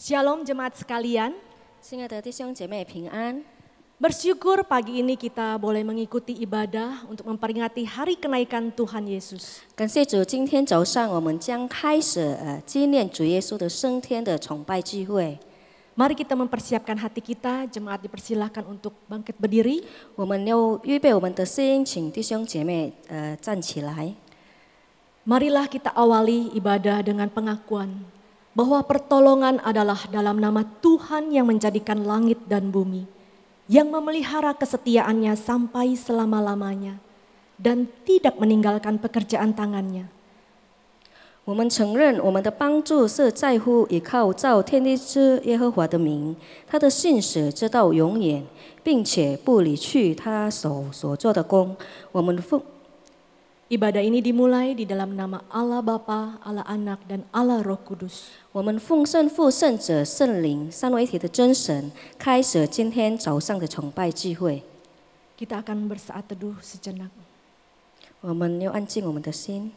Shalom jemaat sekalian, 亲爱的弟兄姐妹平安。 bersyukur pagi ini kita boleh mengikuti ibadah untuk memperingati hari kenaikan Tuhan Yesus. 感谢主，今天早上我们将开始纪念主耶稣的升天的崇拜聚会。 Mari kita mempersiapkan hati kita, jemaat dipersilahkan untuk bangkit berdiri. 我们要预备我们的心，请弟兄姐妹站起来。 Marilah kita awali ibadah dengan pengakuan bahwa pertolongan adalah dalam nama Tuhan yang menjadikan langit dan bumi, yang memelihara kesetiaannya sampai selama-lamanya dan tidak meninggalkan pekerjaan tangannya. 我们承认我们的帮助是在乎依靠造天地之耶和华的名，他的信实直到永远，并且不离去他手所做的工。我们奉 Ibadah ini dimulai di dalam nama Allah Bapa, Allah Anak, dan Allah Roh Kudus. 我们奉圣父、圣子、圣灵三位一体的真神，开始今天早上的崇拜聚会。 Kita akan bersaat teduh sejenak. 我们要安静我们的心。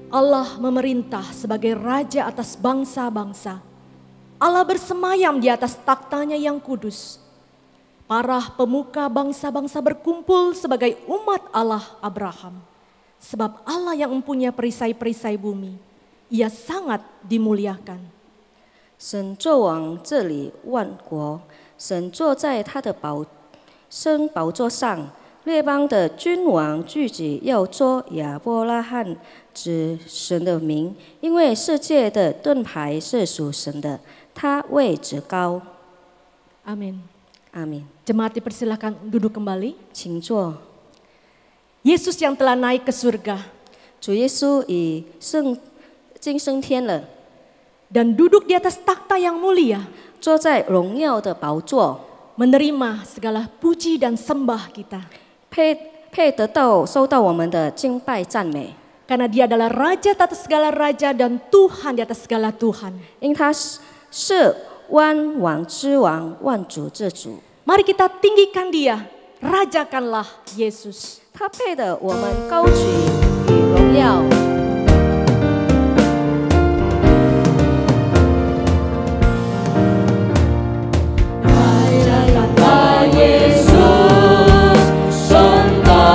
Allah memerintah sebagai raja atas bangsa-bangsa. Allah bersemayam di atas taktanya yang kudus. Para pemuka bangsa-bangsa berkumpul sebagai umat Allah Abraham. Sebab Allah yang mempunyai perisai-perisai bumi, Ia sangat dimuliakan. 神作王治理万国，神坐在他的圣宝座上。列邦的君王聚集，要做亚伯拉罕之神的名，因为世界的盾牌是属神的，他位置高。 Amin. 阿门。 Jemaat dipersilakan duduk kembali. 请坐。 Yesus yang telah naik ke surga 主耶稣已经升天了， dan duduk di atas takhta yang mulia, 坐在荣耀的宝座， menerima segala puji dan sembah kita. 配得到收到我们的敬拜赞美， Karena Dia adalah Raja atas segala raja dan Tuhan di atas segala Tuhan. 因他是万王之王，万主之主。 Mari kita tinggikan Dia, rajakanlah Yesus. 他配得我们高举与荣耀。 Sama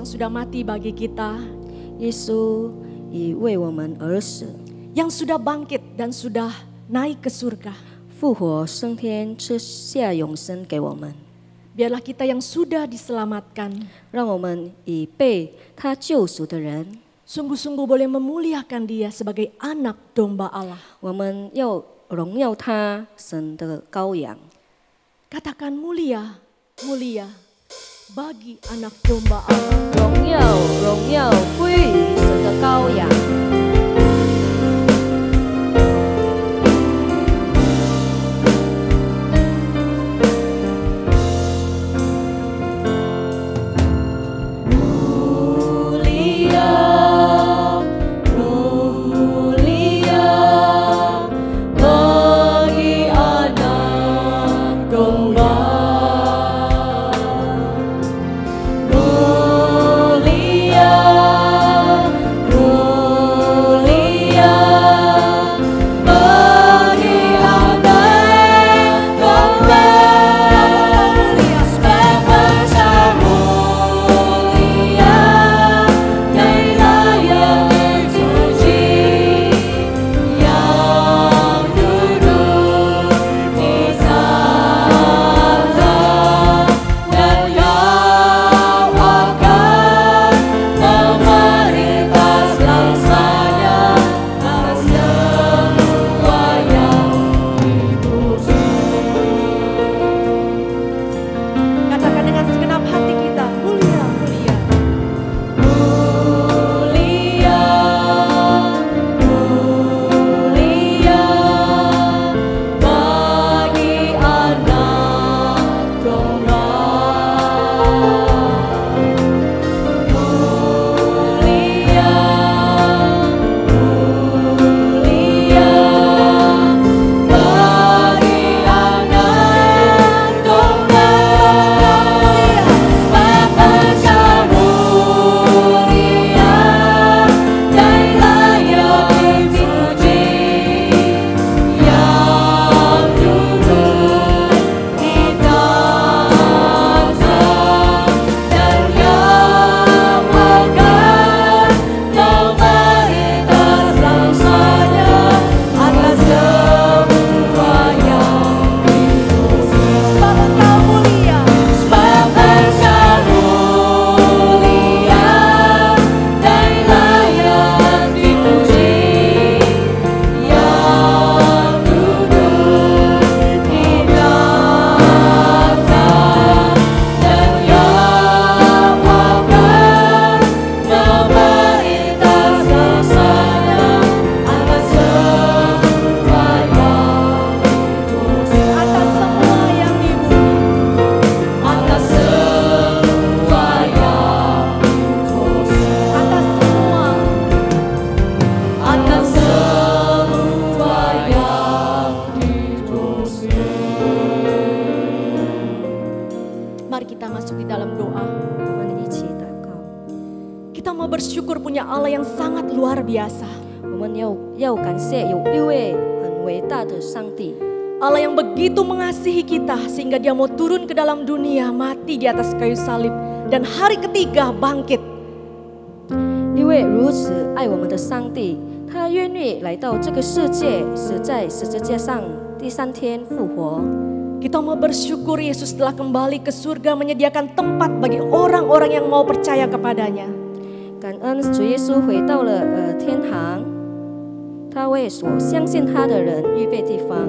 yang sudah mati bagi kita, 耶稣已为我们而死， yang sudah bangkit dan sudah naik ke surga. 复活升天，赐下永生给我们。 Biarlah kita yang sudah diselamatkan 让我们已被他救赎的人， sungguh-sungguh boleh memuliakan Dia sebagai anak domba Allah. 我们要荣耀他，神的羔羊。 Katakan mulia, mulia bagi anak domba Allah. 荣耀，荣耀归于神的羔羊。 bersyukur punya Allah yang sangat luar biasa. 我们要感谢有一位很伟大的上帝， Allah yang begitu mengasihi kita sehingga Dia mau turun ke dalam dunia, mati di atas kayu salib, dan hari ketiga bangkit. 因为如此爱我们的上帝，他愿意来到这个世界，死在十字架上，第三天复活。 Kita mau bersyukur Yesus telah kembali ke surga menyediakan tempat bagi orang-orang yang mau percaya kepadanya. 感恩主耶稣回到了天堂，他为所相信他的人预备地方。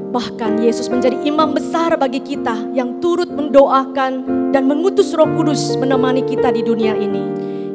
Bahkan Yesus menjadi imam besar bagi kita yang turut mendoakan dan mengutus Roh Kudus menemani kita di dunia ini.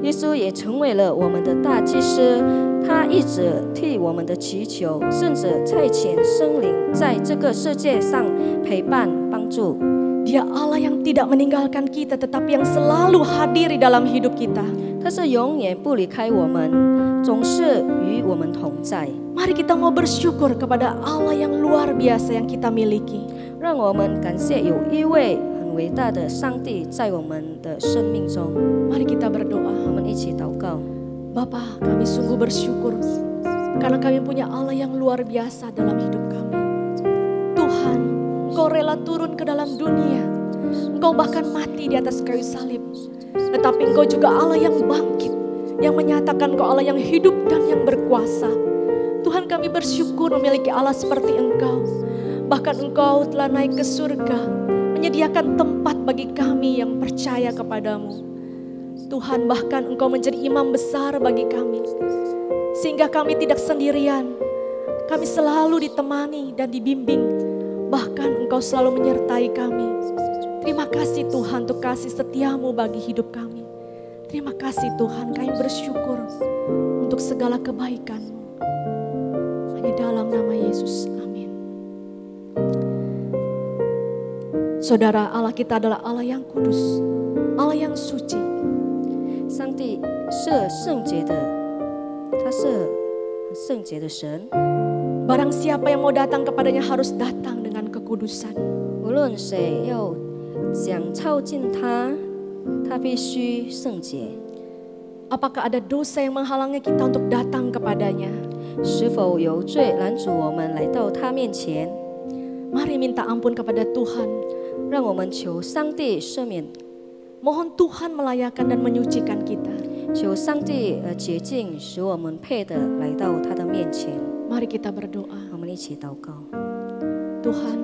耶稣也成为了我们的大祭司，他一直替我们的祈求，甚至差遣圣灵在这个世界上陪伴帮助。 Dia Allah yang tidak meninggalkan kita, tetapi yang selalu hadir di dalam hidup kita. 他是永远不离开我们，总是与我们同在。 Mari kita mau bersyukur kepada Allah yang luar biasa yang kita miliki. 让我们感谢有一位很伟大的上帝在我们的生命中。 Mari kita berdoa. 我们一起祷告。 Bapa, kami sungguh bersyukur karena kami punya Allah yang luar biasa dalam hidup kami. Tuhan, Engkau rela turun ke dalam dunia. Engkau bahkan mati di atas kayu salib Tetapi Engkau juga Allah yang bangkit, yang menyatakan Engkau Allah yang hidup dan yang berkuasa. Tuhan, kami bersyukur memiliki Allah seperti Engkau. Bahkan Engkau telah naik ke surga, menyediakan tempat bagi kami yang percaya kepadamu. Tuhan, bahkan Engkau menjadi imam besar bagi kami, sehingga kami tidak sendirian. Kami selalu ditemani dan dibimbing, bahkan Engkau selalu menyertai kami. Terima kasih Tuhan untuk kasih setiamu bagi hidup kami. Terima kasih Tuhan, kami bersyukur untuk segala kebaikan-Mu. Hanya dalam nama Yesus, amin. Saudara, Allah kita adalah Allah yang kudus, Allah yang suci. 上帝是圣洁的，他是很圣洁的神。 Barang siapa yang mau datang kepadanya harus datang dengan kekudusan. 无论谁要想靠近他，他必须圣洁。 Apakah ada dosa yang menghalangi kita untuk datang kepadanya? 是否有罪拦阻我们来到他面前？ Mari minta ampun kepada Tuhan. 让我们求上帝赦免， Mohon Tuhan melayakan dan menyucikan kita. 求上帝洁净，使我们配得来到他的面前。 Mari kita berdoa. 我们一起祷告。 Tuhan,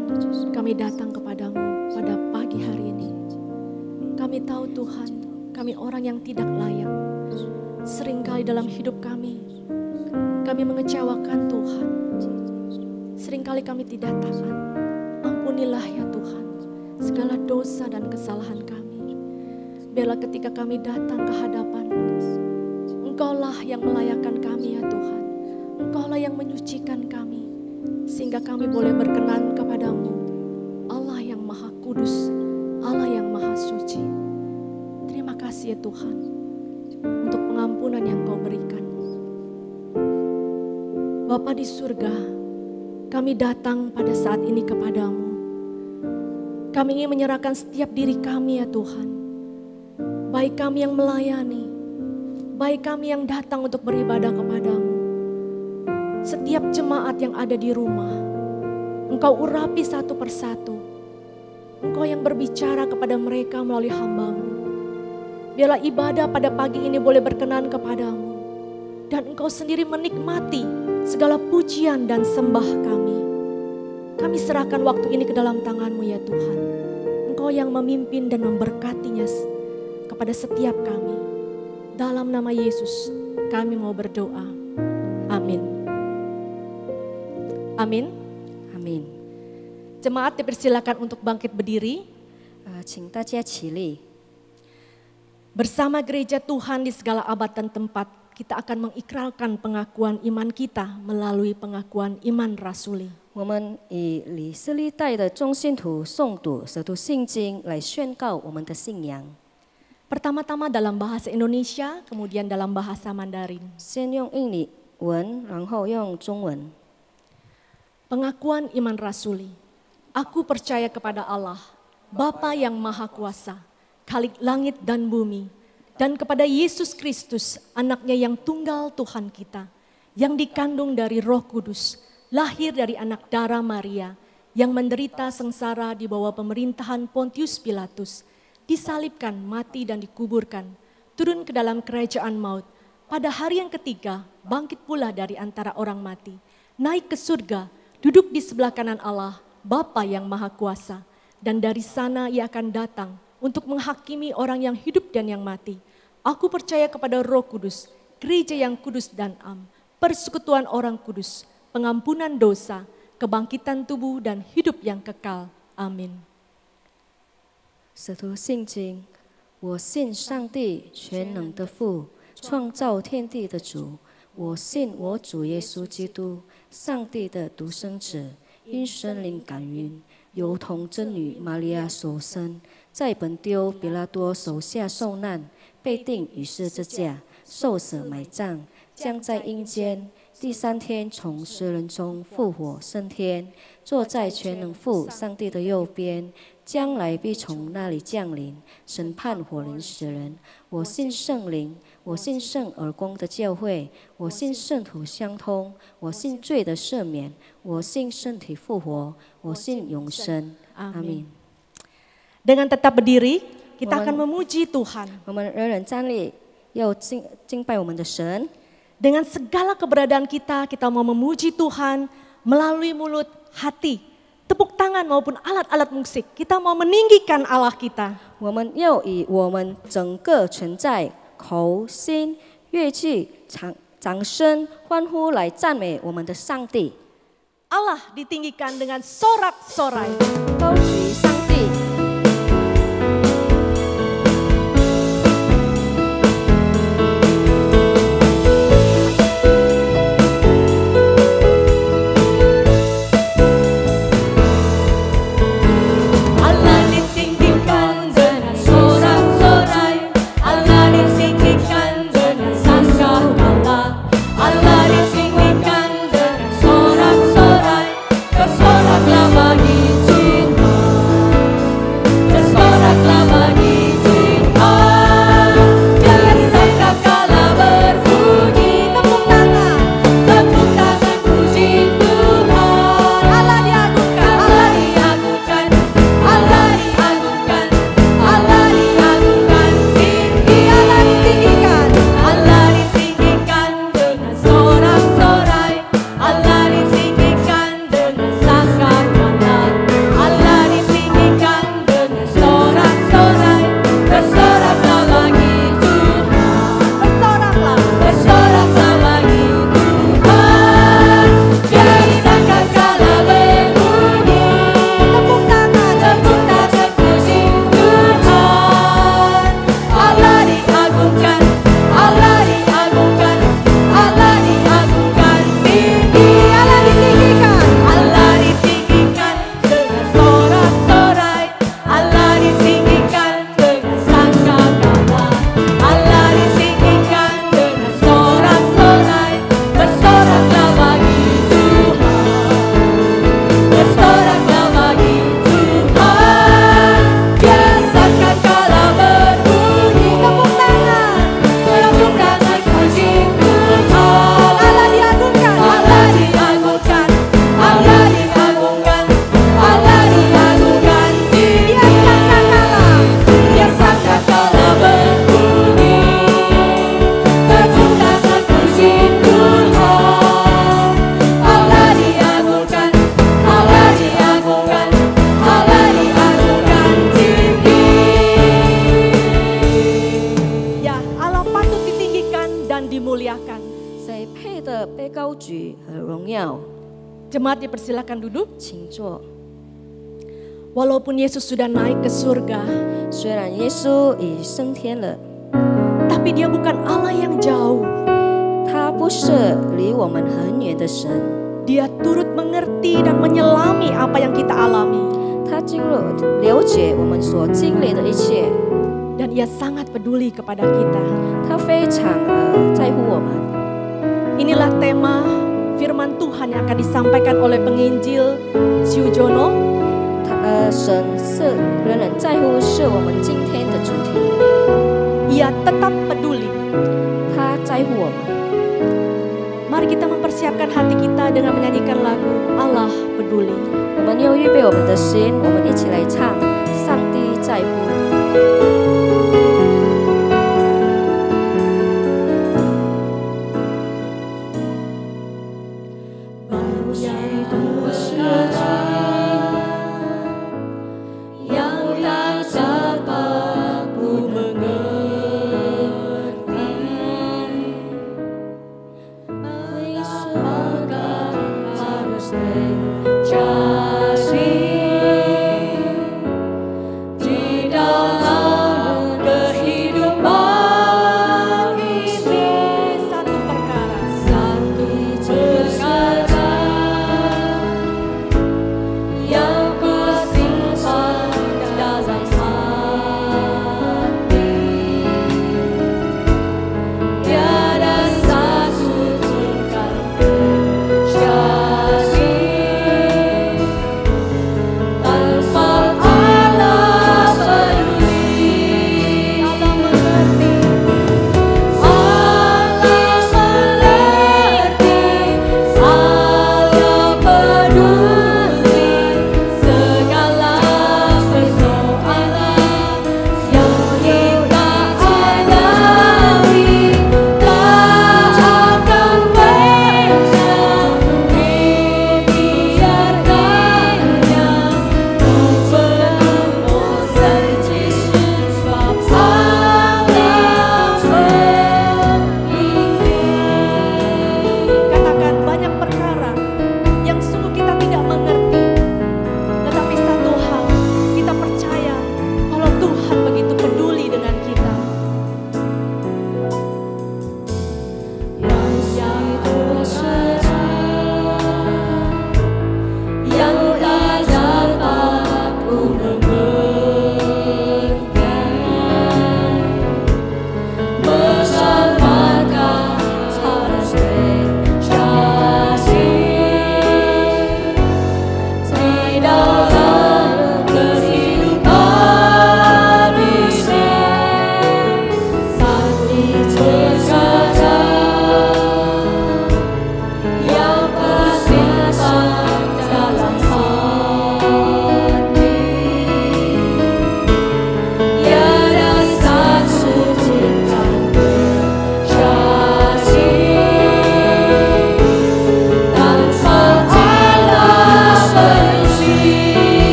kami datang kepadamu pada pagi hari ini. Kami tahu Tuhan, kami orang yang tidak layak. Seringkali dalam hidup kami mengecewakan Tuhan. Seringkali kami tidak taat. Ampunilah ya Tuhan, segala dosa dan kesalahan kami. Biarlah ketika kami datang ke hadapan, Engkaulah yang melayakkan kami ya Tuhan. Engkaulah yang menyucikan kami, sehingga kami boleh berkenan kepadamu, Allah yang maha kudus, Allah yang maha suci. Terima kasih ya Tuhan, untuk pengampunan yang Kau berikan. Bapa di surga, kami datang pada saat ini kepadamu. Kami ingin menyerahkan setiap diri kami ya Tuhan. Baik kami yang melayani, baik kami yang datang untuk beribadah kepadamu. Setiap jemaat yang ada di rumah, Engkau urapi satu persatu. Engkau yang berbicara kepada mereka melalui hamba-Mu. Biarlah ibadah pada pagi ini boleh berkenan kepadamu. Dan Engkau sendiri menikmati segala pujian dan sembah kami. Kami serahkan waktu ini ke dalam tangan-Mu ya Tuhan. Engkau yang memimpin dan memberkatinya kepada setiap kami. Dalam nama Yesus kami mau berdoa. Amin. Amin. Amin。 Jemaat dipersilakan untuk bangkit berdiri. 请大家起立。 Bersama gereja Tuhan di segala abad dan tempat, kita akan mengikrarkan pengakuan iman kita melalui pengakuan iman rasuli. 我们以历世历代的众信徒诵读《使徒信经》来宣告我们的信仰。 Pertama-tama dalam bahasa Indonesia, kemudian dalam bahasa Mandarin. 先用印尼文，然后用中文。 Pengakuan iman rasuli. Aku percaya kepada Allah, Bapa yang Maha Kuasa, Khalik langit dan bumi, dan kepada Yesus Kristus, anaknya yang tunggal Tuhan kita, yang dikandung dari Roh Kudus, lahir dari anak darah Maria, yang menderita sengsara di bawah pemerintahan Pontius Pilatus, disalibkan, mati dan dikuburkan, turun ke dalam kerajaan maut, pada hari yang ketiga bangkit pula dari antara orang mati, naik ke surga, duduk di sebelah kanan Allah, Bapa yang Maha Kuasa, dan dari sana Ia akan datang untuk menghakimi orang yang hidup dan yang mati. Aku percaya kepada Roh Kudus, gereja yang kudus dan am, persekutuan orang kudus, pengampunan dosa, kebangkitan tubuh dan hidup yang kekal. Amin. 使徒信经，我信上帝全能的父，创造天地的主。我信我主耶稣基督，上帝的独生子，因圣灵感孕，由童真女玛利亚所生，在本丢比拉多手下受难，被钉于十字架，受死埋葬，将在阴间，第三天从死人中复活升天，坐在全能父上帝的右边，将来必从那里降临，审判活人死人。我信圣灵，我信圣而公的教会，我信圣徒相通，我信罪的赦免，我信身体复活，我信永生。阿门。 Dengan tetap berdiri, Kita akan memuji Tuhan. 我们人人站立，要敬拜我们的神。 Dengan segala keberadaan kita, kita mau memuji Tuhan melalui mulut, hati, tepuk tangan maupun alat-alat musik. Kita mau meninggikan Allah kita. 我们要以我们整个存在、口、心、乐器、掌声、欢呼来赞美我们的上帝。 Allah ditinggikan dengan sorak-sorai. 高举上帝。 Jemaat dipersilakan duduk. 请坐。 Walaupun Yesus sudah naik ke surga, 虽然耶稣已升天了， tapi Dia bukan Allah yang jauh. 他不是离我们很远的神， Dia turut mengerti dan menyelami apa yang kita alami. 他了解我们所经历的一切， Dan Ia sangat peduli kepada kita. 他非常在乎我们。 Inilah tema firman Tuhan yang akan disampaikan oleh penginjil Siujono. 神是人人在乎，是我们今天的主题。 Ia tetap peduli. 他在乎我们。 Mari kita mempersiapkan hati kita dengan menyanyikan lagu Allah Peduli. 我们要预备我们的心，我们一起来唱《上帝在乎》。 Di dalam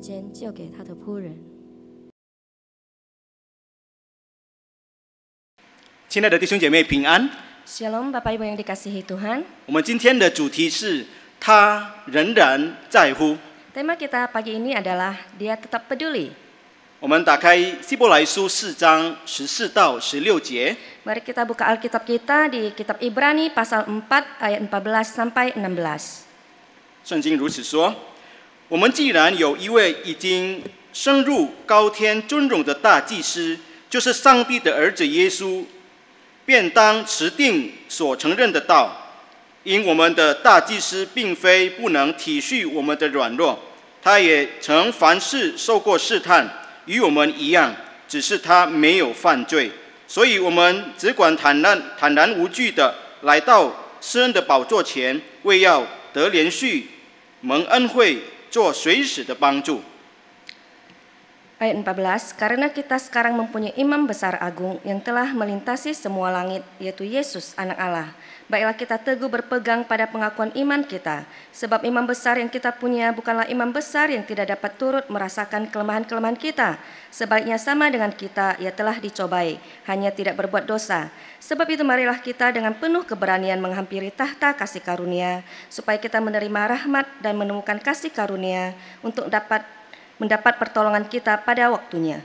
间交给他的仆人。亲爱的弟兄姐妹平安。 Shalom Bapak Ibu yang dikasihi Tuhan. 我们今天的主题是他仍然在乎。 Tema kita pagi ini adalah Dia tetap peduli. 我们打开希伯来书4章14到16节。 Mari kita buka Alkitab kita di kitab Ibrani pasal 4 ayat 14 sampai 16. 圣经如此说：我们既然有一位已经升入高天尊荣的大祭司，就是上帝的儿子耶稣，便当持定所承认的道。因我们的大祭司并非不能体恤我们的软弱，他也曾凡事受过试探，与我们一样，只是他没有犯罪。所以我们只管坦然无惧的来到施恩的宝座前，为要得连续蒙恩惠，做随时的帮助。 Ayat 14, karena kita sekarang mempunyai imam besar agung yang telah melintasi semua langit, yaitu Yesus anak Allah. Baiklah kita teguh berpegang pada pengakuan iman kita, sebab imam besar yang kita punya bukanlah imam besar yang tidak dapat turut merasakan kelemahan-kelemahan kita. Sebaliknya sama dengan kita, ia telah dicobai, hanya tidak berbuat dosa. Sebab itu marilah kita dengan penuh keberanian menghampiri tahta kasih karunia, supaya kita menerima rahmat dan menemukan kasih karunia untuk mendapat pertolongan kita pada waktunya.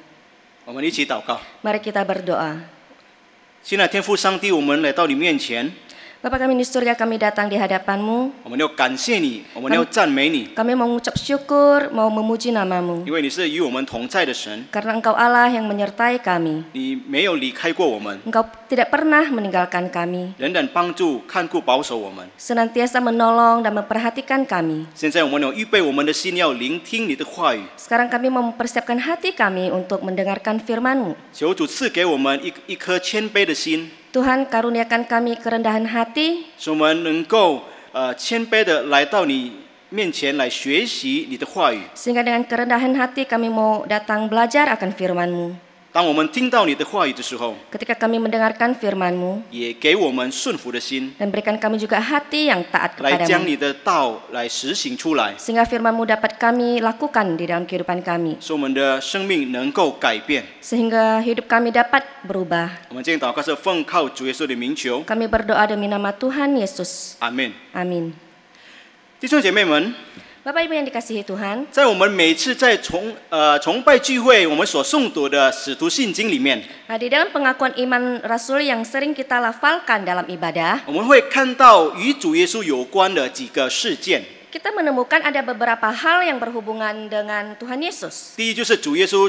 我们一起祷告。 Mari kita berdoa. 亲爱的天父上帝，我们来到你面前， Bapa kami di surga, kami datang di hadapan-Mu. 我们要感谢你，我们要赞美你， Kami mau mengucap syukur, mau memuji nama-Mu. 因为你是与我们同在的神， Karena Engkau Allah yang menyertai kami. 你没有离开过我们， Engkau tidak pernah meninggalkan kami. 仍然帮助、看顾、保守我们。 Senantiasa menolong dan memperhatikan kami. 现在我们有预备我们的心，要聆听你的话语。 Sekarang kami mau mempersiapkan hati kami untuk mendengarkan firman-Mu. 求主赐给我们一颗谦卑的心， Tuhan, karuniakan kami kerendahan hati, 使我们能够谦卑的来到你面前来学习你的话语。 sehingga dengan kerendahan hati kami mau datang belajar akan firman-Mu. 当我们听到你的话语的时候， Ketika kami mendengarkan firman-Mu, 也给我们顺服的心， dan berikan kami juga hati yang taat 来将 kepadamu. 你的道来实行出来， Sehingga firman-Mu dapat kami lakukan di dalam kehidupan kami. 使我们的生命能够改变。 Sehingga hidup kami dapat berubah. 我们今天祷告是奉靠主耶稣的名求， Kami berdoa demi nama Tuhan Yesus. 阿门。 Amin. 弟兄姐妹们， Bapak Ibu yang dikasihi Tuhan, 在我们每次在崇拜聚会，我们所诵读的使徒信经里面， nah, di dalam pengakuan iman Rasul yang sering kita lafalkan dalam ibadah, 我们会看到与主耶稣有关的几个事件。 kita menemukan ada beberapa hal yang berhubungan dengan Tuhan Yesus. 第一就是主耶稣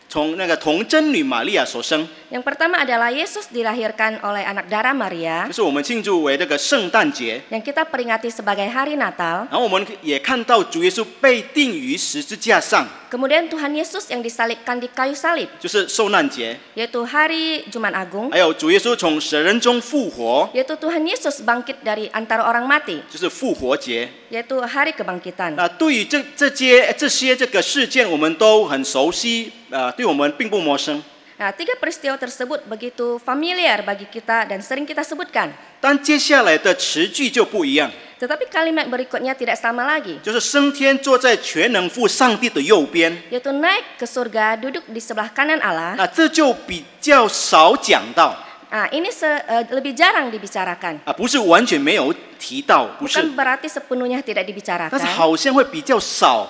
从那个童贞女玛利亚所生， Yang pertama adalah Yesus dilahirkan oleh anak darah Maria, 就是我们庆祝为这个圣诞节。 yang kita peringati sebagai hari Natal. 然后我们也看到主耶稣被钉于十字架上， Kemudian Tuhan Yesus yang disalibkan di kayu salib, 就是受难节。 yaitu hari Jumat Agung, 还有主耶稣从死人中复活， yaitu Tuhan Yesus bangkit dari antara orang mati, 就是复活节。 yaitu hari kebangkitan. 那对于这些这个事件，我们都很熟悉，对我们并不陌生。 Nah, tiga peristiwa tersebut begitu familiar bagi kita dan sering kita sebutkan. 但接下来的词句就不一样， Tetapi kalimat berikutnya tidak sama lagi, 就是升天坐在全能父上帝的右边。 yaitu naik ke surga, duduk di sebelah kanan Allah. 那这就比较少讲到 Nah, ini lebih jarang dibicarakan. 不是完全没有提到，不是， Bukan berarti sepenuhnya tidak 但是 dibicarakan, 好像会比较少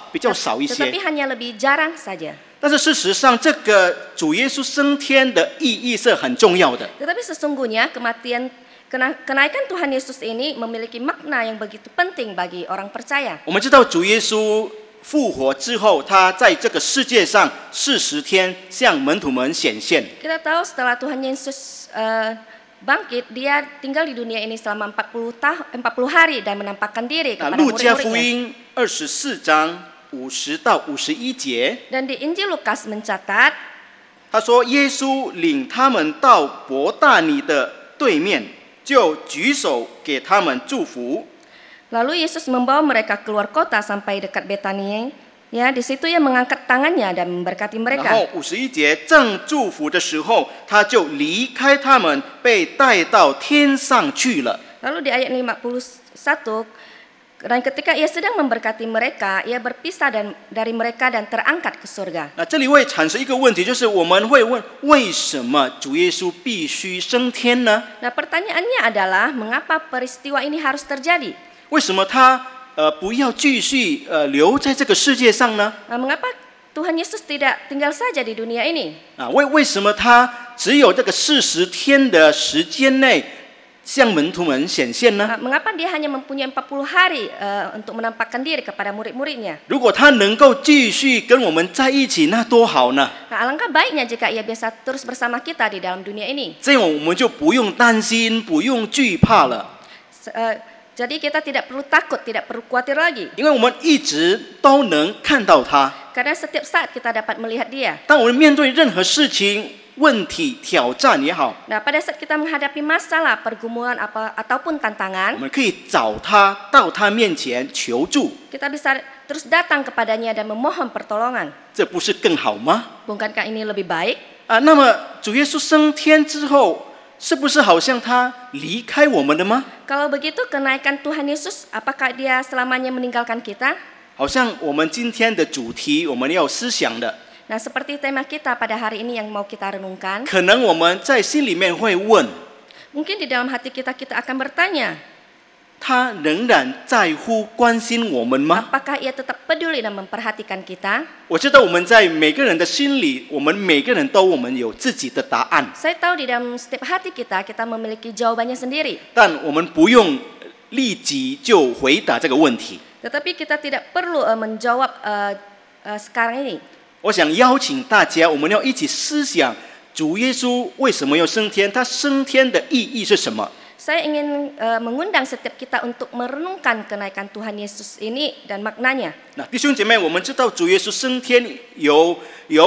一些。 tetapi hanya lebih jarang saja. 但是事实上，这个主耶稣升天的意义是很重要的。 Tetapi sesungguhnya kenaikan Tuhan Yesus ini memiliki makna yang begitu penting bagi orang percaya. 我们知道主耶稣复活之后，他在这个世界上40天向门徒们显现。 Kita tahu setelah Tuhan Yesus bangkit, dia tinggal di dunia ini selama 40 hari dan menampakkan diri 那 kepada 路加福 murid-muridnya. 音24章50到51节， Dan di Injil Lukas mencatat, 他说耶稣领他们到伯大尼的对面，就举手给他们祝福。 lalu Yesus membawa mereka keluar kota sampai dekat Betania. Ya, di situ ia mengangkat tangannya dan memberkati 然 mereka. 后51节正祝福的时候，他就离开他们，被带到天上去了。 Lalu di ayat 51, Dan ketika ia sedang memberkati mereka, ia berpisah dari mereka dan terangkat ke surga. 那这里会产生一个问题，就是我们会问，为什么主耶稣必须升天呢？ Nah, pertanyaannya adalah mengapa peristiwa ini harus terjadi? 为什么他不要继续留在这个世界上呢？ Nah, mengapa Tuhan Yesus tidak tinggal saja di dunia ini? 啊，为什么他只有这个40天的时间内向门徒们显现呢？ Mengapa dia hanya mempunyai 40 hari untuk menampakkan diri kepada murid-muridnya? 如果他能够继续跟我们在一起，那多好呢！ Nah, alangkah baiknya jika ia bisa terus bersama kita di dalam dunia ini. 这样我们就不用担心，不用惧怕了， Jadi kita tidak perlu takut, tidak perlu khawatir lagi. 因为我们一直都能看到他。 Karena setiap saat kita dapat melihat dia. 当我们面对任何事情、问题、挑战也好， Nah, pada saat kita menghadapi masalah, pergumulan ataupun 我 tantangan, 们可以找他，到他面前求助， kita bisa terus datang kepadanya dan memohon pertolongan. 这不是更好吗？ Bukankah ini lebih baik? 啊，那么主耶稣升天之后，是不是好像他离开我们了吗？ Kalau begitu, kenaikan Tuhan Yesus, apakah dia selamanya meninggalkan kita? 好像我们今天的主题，我们要思想的， Nah, seperti tema kita pada hari ini yang mau kita renungkan, 可能我们在心里面会问， mungkin di dalam hati kita akan bertanya, 他仍然在乎、关心我们吗？ apakah ia tetap peduli dan memperhatikan kita? 我知道我们在每个人的心里，我们每个人都有自己的答案， Saya tahu di dalam setiap hati kita memiliki jawabannya sendiri. 但我们不用立即就回答这个问题。 Tetapi kita tidak perlu menjawab sekarang ini. 我想邀请大家，我们要一起思想主耶稣为什么要升天，他升天的意义是什么？ Saya ingin mengundang setiap kita untuk merenungkan kenaikan Tuhan Yesus ini dan maknanya. 那弟兄姐妹，我们知道主耶稣升天有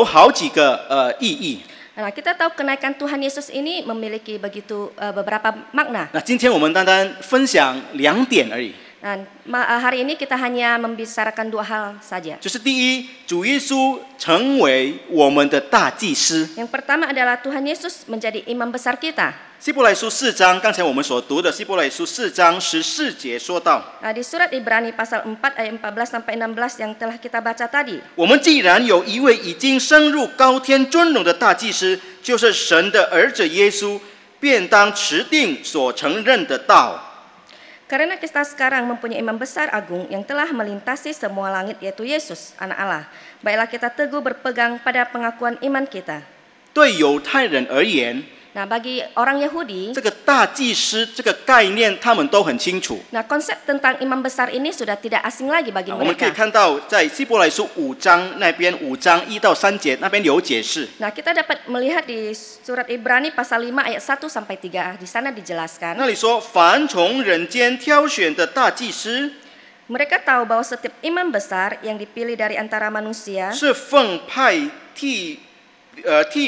好几个意义。 Nah, kita tahu kenaikan Tuhan Yesus ini memiliki beberapa makna. 那今天我们单单分享2点而已。 Nah, hari ini kita hanya membicarakan 2 hal saja. 就是第一，主耶稣成为我们的大祭司。 Yang pertama adalah Tuhan Yesus menjadi imam besar kita. 希伯来书4章，刚才我们所读的希伯来书4章14节说到， Nah, di surat Ibrani pasal 4 ayat 14 sampai 16 yang telah kita baca tadi. 我们既然有一位已经升入高天尊荣的大祭司，就是神的儿子耶稣，便当持定所承认的道。 Karena kita sekarang mempunyai imam besar agung yang telah melintasi semua langit, yaitu Yesus, anak Allah. Baiklah kita teguh berpegang pada pengakuan iman kita. 对犹太人而言， Nah, bagi orang Yahudi, 这个大祭司这个概念他们都很清楚。 nah konsep tentang imam besar ini sudah tidak asing lagi bagi 我们可以 mereka. 看到，在希伯来书5章那边5章1到3节那边有解释。 Nah, kita dapat melihat di surat Ibrani pasal 5 ayat 1 sampai 3. Di sana dijelaskan. 那里说，凡从人间挑选的大祭司， Mereka tahu bahwa setiap imam besar yang dipilih dari antara manusia 是奉派替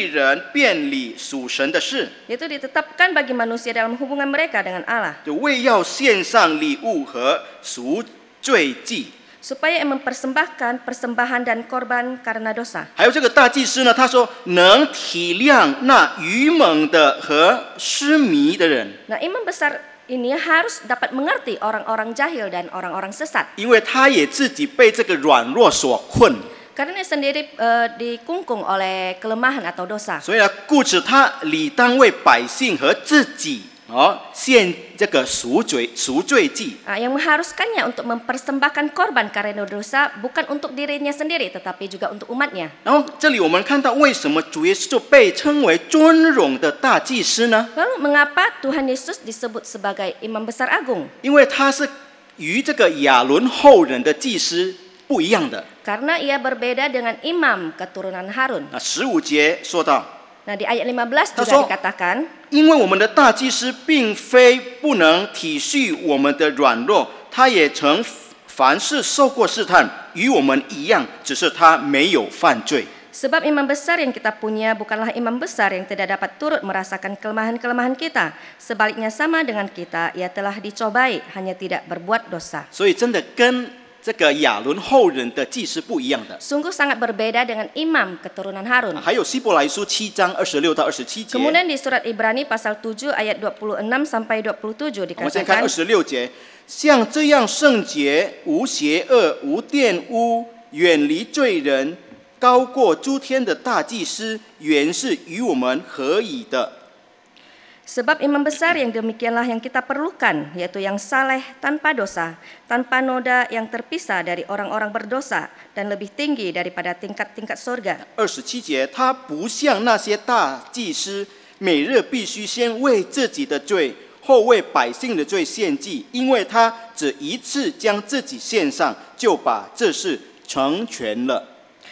人辨理属神的事， itu ditetapkan bagi manusia dalam hubungan mereka dengan Allah, 就为要献上礼物和赎罪祭。 supaya mempersembahkan persembahan dan korban karena dosa. 还有这个大祭司呢，他说能体谅那愚蒙的和失迷的人， Nah, imam besar ini harus dapat mengerti orang-orang jahil dan orang-orang sesat. 因为他也自己被这个软弱所困， Karena dia sendiri dikungkung oleh kelemahan atau dosa. 所以呢，故此他理当为百姓和自己献这个赎罪祭。 Yang mengharuskannya untuk mempersembahkan korban karena dosa bukan untuk dirinya sendiri tetapi juga untuk umatnya. 然后这里我们看到，为什么主耶稣就被称为尊荣的大祭司呢？ Lalu mengapa Tuhan Yesus disebut sebagai imam besar agung? 因为他是与这个亚伦后人的祭司不一样的。 Karena ia berbeda dengan imam keturunan Harun. 那15节说到， Nah, di ayat 15 juga Tasawuf. dikatakan, 因为我们的大祭司并非不能体恤我们的软弱，他也曾凡事受过试探，与我们一样，只是他没有犯罪。 sebab imam besar yang kita punya bukanlah imam besar yang tidak dapat turut merasakan kelemahan-kelemahan kita. Sebaliknya sama dengan kita, ia telah dicobai, hanya tidak berbuat dosa. 所以真的跟这个亚伦后人的祭司不一样的。 Sungguh sangat berbeda dengan imam keturunan Harun. 还有希伯来书7章26到27节。 Kemudian di surat Ibrani pasal 7 ayat 26 sampai 27我们先看 dikatakan, 26节，像这样圣洁、无邪恶、无玷污、远离罪人、高过诸天的大祭司，原是与我们合宜的。 sebab imam besar yang demikianlah yang kita perlukan, yaitu yang saleh tanpa dosa, tanpa noda, yang terpisah dari orang-orang berdosa dan lebih tinggi daripada tingkat-tingkat surga. 27节，他不像那些大祭司，每日必须先为自己的罪，后为百姓的罪献祭，因为他只一次将自己献上，就把这事成全了。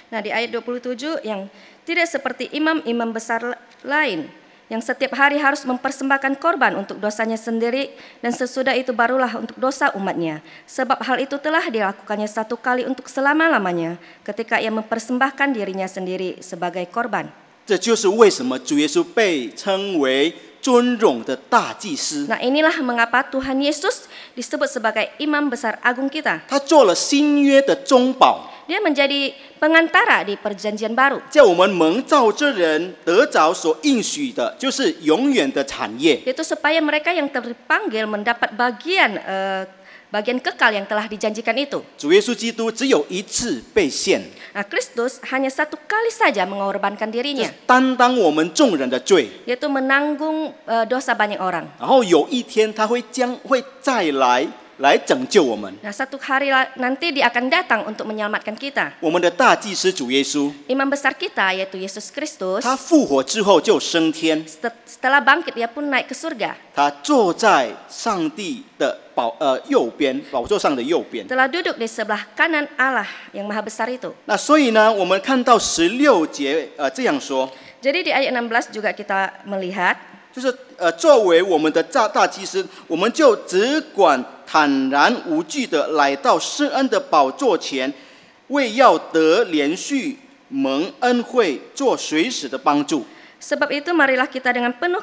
Nah, di ayat 27 yang tidak seperti imam-imam besar lain yang setiap hari harus mempersembahkan korban untuk dosanya sendiri dan sesudah itu barulah untuk dosa umatnya. Sebab hal itu telah dilakukannya satu kali untuk selama-lamanya ketika ia mempersembahkan dirinya sendiri sebagai korban. 这就是为什么主耶稣被称为尊荣的大祭司。 Nah, inilah mengapa Tuhan Yesus disebut sebagai imam besar agung kita. 他做了新约的中保， Dia menjadi pengantara di perjanjian baru. 叫我们蒙召之人得着所应许的，就是永远的产业。 Yaitu supaya mereka yang terpanggil mendapat bagian kekal yang telah dijanjikan itu. 主耶稣基督只有一次被献， Nah, Kristus hanya satu kali saja mengorbankan 就 dirinya, 是担当我们众人的罪， yaitu menanggung dosa banyak orang. 然后有一天他会再来拯救我们。 Nah, satu hari nanti dia akan datang untuk menyelamatkan kita. 我们的大祭司主耶稣， Imam besar kita yaitu Yesus Kristus, 他复活之后就升天， setelah bangkit dia pun naik ke surga. 他坐在上帝的右边，宝座上的右边。 Telah duduk di sebelah kanan Allah yang maha besar itu. 那所以呢，我们看到16节这样说， Jadi di ayat 16 juga kita melihat, 就是作为我们的大祭司，我们就只管坦然无惧的来到施恩的宝座前，为要得连续蒙恩惠，做随时的帮助。 sebab itu marilah kita dengan penuh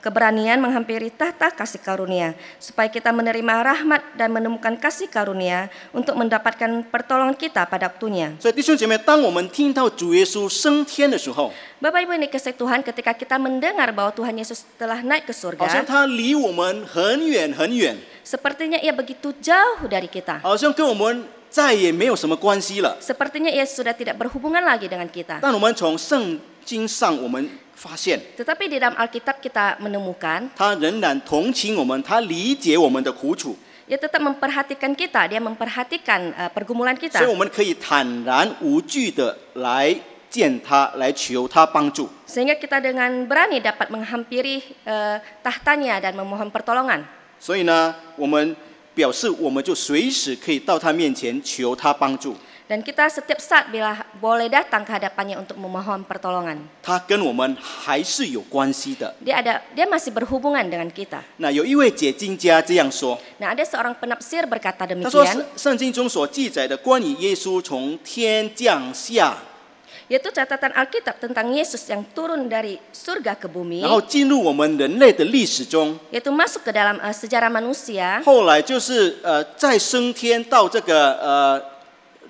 keberanian menghampiri tahta kasih karunia, supaya kita menerima rahmat dan menemukan kasih karunia untuk mendapatkan pertolongan kita pada waktunya. 所以弟兄姐妹，当我们听到主耶稣升天的时候， Bapak Ibu yang dikasihi Tuhan, ketika kita mendengar bahwa Tuhan Yesus telah naik ke 好像 surga, 他离我们很远很远， sepertinya ia begitu jauh dari kita. 好像跟我们再也没有什么关系了。 Sepertinya ia sudah tidak berhubungan lagi dengan kita. 但我们从圣经上，我们发现 Tetapi di dalam Alkitab kita menemukan, 他仍然同情我们，他理解我们的苦楚， ia tetap memperhatikan kita, dia memperhatikan pergumulan 所以 kita. 我们可以坦然无惧的来见他，来求他帮助。 Sehingga kita dengan berani dapat menghampiri tahtanya dan memohon pertolongan. 所以呢，我们表示我们就随时可以到他面前求他帮助。 Dan kita setiap saat bila boleh datang ke hadapannya untuk memohon pertolongan. 他跟我们还是有关系的。 Dia masih berhubungan dengan kita. 那有一位解经家这样说， Nah, ada seorang penafsir berkata 他说 demikian, 圣经中所记载的关于耶稣从天降下， yaitu catatan Alkitab tentang Yesus yang turun dari surga ke bumi, 然后进入我们人类的历史中， yaitu masuk ke dalam sejarah manusia, 后来就是再升天到这个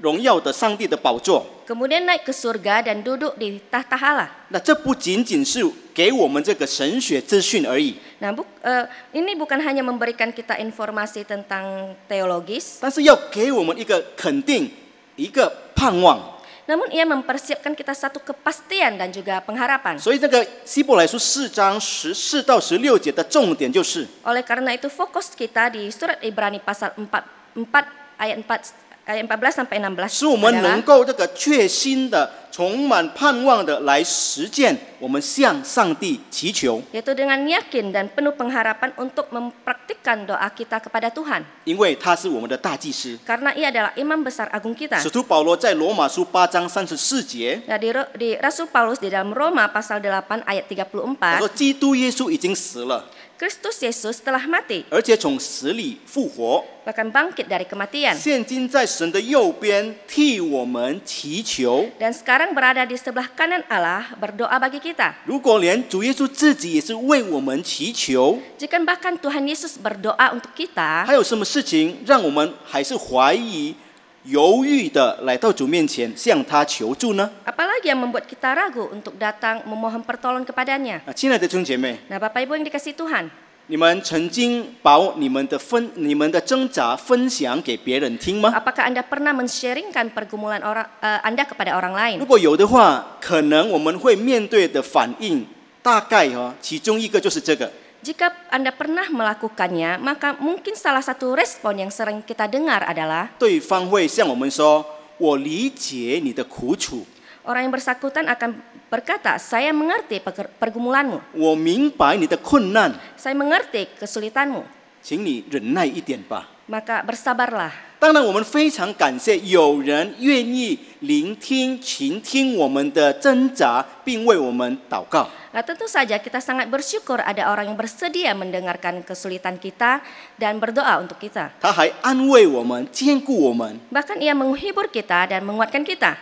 荣耀的上帝的宝座。 kemudian naik ke surga dan duduk di tahta Allah. 那这不仅仅是给我们这个神学资讯而已， Nah, ini bukan hanya memberikan kita informasi tentang teologis, 但是要给我们一个肯定，一个盼望。 namun ia mempersiapkan kita satu kepastian dan juga pengharapan. 所以这个希伯来书4章14到16节的重点就是， Oleh karena itu fokus kita di surat Ibrani pasal 4 ayat 14 sampai 16使我们能 adalah 够这个确心的、充满盼望的来实践我们向上帝祈求， yaitu dengan yakin dan penuh pengharapan untuk mempraktikkan doa kita kepada Tuhan, 因为他是我们的大祭司。 karena ia adalah imam besar agung kita. 使徒保罗在罗马书8章34节， Nah, di Rasul Paulus di dalam Roma pasal 8 ayat 他说 34, 基督耶稣已经死了， Kristus Yesus telah mati, 而且从死里复活， bahkan bangkit dari kematian, 现今在神的右边替我们祈求。 dan sekarang berada di sebelah kanan Allah berdoa bagi kita. 如果连主耶稣自己也是为我们祈求， Jika bahkan Tuhan Yesus berdoa untuk kita, 还有什么事情让我们还是怀疑犹豫的来到主面前向他求助呢？ Apalagi yang membuat kita ragu untuk datang memohon pertolongan kepadanya. 亲爱的弟兄姐妹， Nah, Bapak Ibu yang dikasihi Tuhan, 你们曾经把你们的挣扎分享给别人听吗？ apakah Anda pernah men-sharingkan pergumulan Anda kepada orang lain? 如果有的话，可能我们会面对的反应大概其中一个就是这个。 Jika Anda pernah melakukannya, maka mungkin salah satu respon yang sering kita dengar adalah 对方会向我们说：“我理解你的苦楚， orang yang bersangkutan akan berkata, saya mengerti pergumulanmu, 我明白你的困难， saya mengerti kesulitanmu, 请你忍耐一点吧。” maka bersabarlah. 当然，我们非常感谢有人愿意倾听我们的挣扎，并为我们祷告。 Nah, tentu saja kita sangat bersyukur ada orang yang bersedia mendengarkan kesulitan kita dan berdoa untuk kita. 他还安慰我们，坚固我们。 Bahkan ia menghibur kita dan menguatkan kita.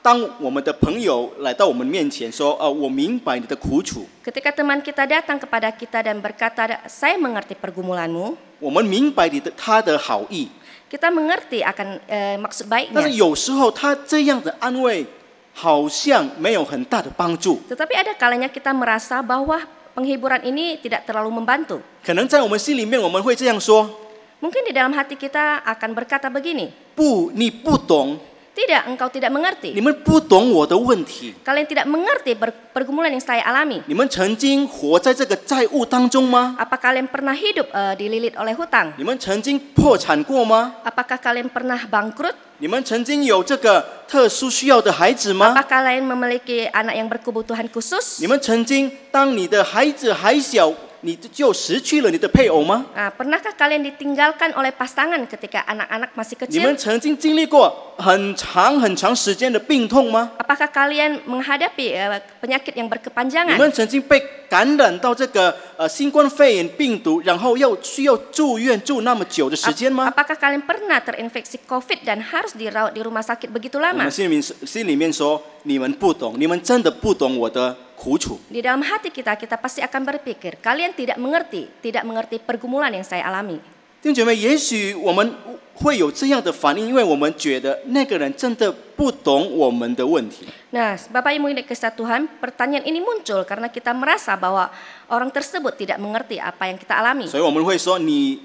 当我们的朋友来到我们面前说：“我明白你的苦楚。” Ketika teman kita datang kepada kita dan berkata, saya mengerti pergumulanmu, 我们明白他的好意， kita mengerti akan maksud 但是 baiknya. 有时候他这样的安慰好像没有很大的帮助。 Tetapi ada kalanya kita merasa bahwa penghiburan ini tidak terlalu membantu. 可能在我们心里面，我们会这样说： Mungkin di dalam hati kita akan berkata begini, 不，你不懂， tidak, engkau tidak 你 mengerti. 们不懂我的问题。 Kalian tidak mengerti pergumulan yang saya alami. 你们曾经活在这个债务当中吗？ Apa kalian pernah hidup dililit oleh hutang? 你们曾经破产过吗？ Apakah kalian pernah bangkrut? 你们曾经有这个特殊需要的孩子吗？ Apakah kalian memiliki anak yang berkebutuhan khusus? 你们曾经当你的孩子还小，你就失去了你的配偶吗？ Pernahkah kalian ditinggalkan oleh pasangan ketika anak-anak masih 你们 kecil? 曾经经历过很长时间的病痛吗？ Apakah kalian menghadapi penyakit yang 你 berkepanjangan? 们曾经被感染到这个新冠肺炎病毒，然后需要住院住那么久的时间吗？ Apakah kalian pernah terinfeksi COVID dan harus dirawat di rumah sakit begitu 我 lama? 们心里面说，你们不懂，你们真的不懂我的苦楚。 Di dalam hati kita pasti akan berpikir, kalian tidak mengerti pergumulan yang saya alami. 弟兄姐妹，也许我们会有这样的反应，因为我们觉得那个人真的不懂我们的问题。 Nah, Bapak Ibu yang dikasihi Tuhan, pertanyaan ini muncul karena kita merasa bahwa orang tersebut tidak mengerti apa yang kita alami. 所以我们会说，你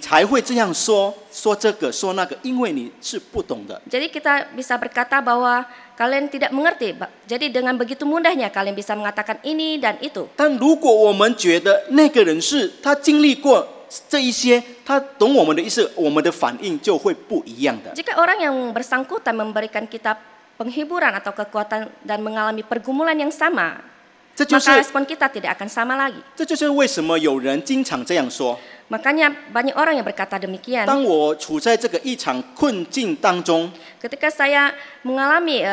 才会这样说这个说那个，因为你是不懂的。 Jadi kita bisa berkata bahwa kalian tidak mengerti. Jadi dengan begitu mudahnya kalian bisa mengatakan ini dan itu. 但如果我们觉得那个人是他经历过这一些，他懂我们的意思，我们的反应就会不一样的。 Jika orang yang bersangkutan memberikan kita penghiburan atau kekuatan dan mengalami pergumulan yang sama, 这就是 maka respon kita tidak akan sama lagi. 这就是为什么有人经常这样说： Makanya banyak orang yang berkata demikian. 当我处在这个一场困境当中， Ketika saya mengalami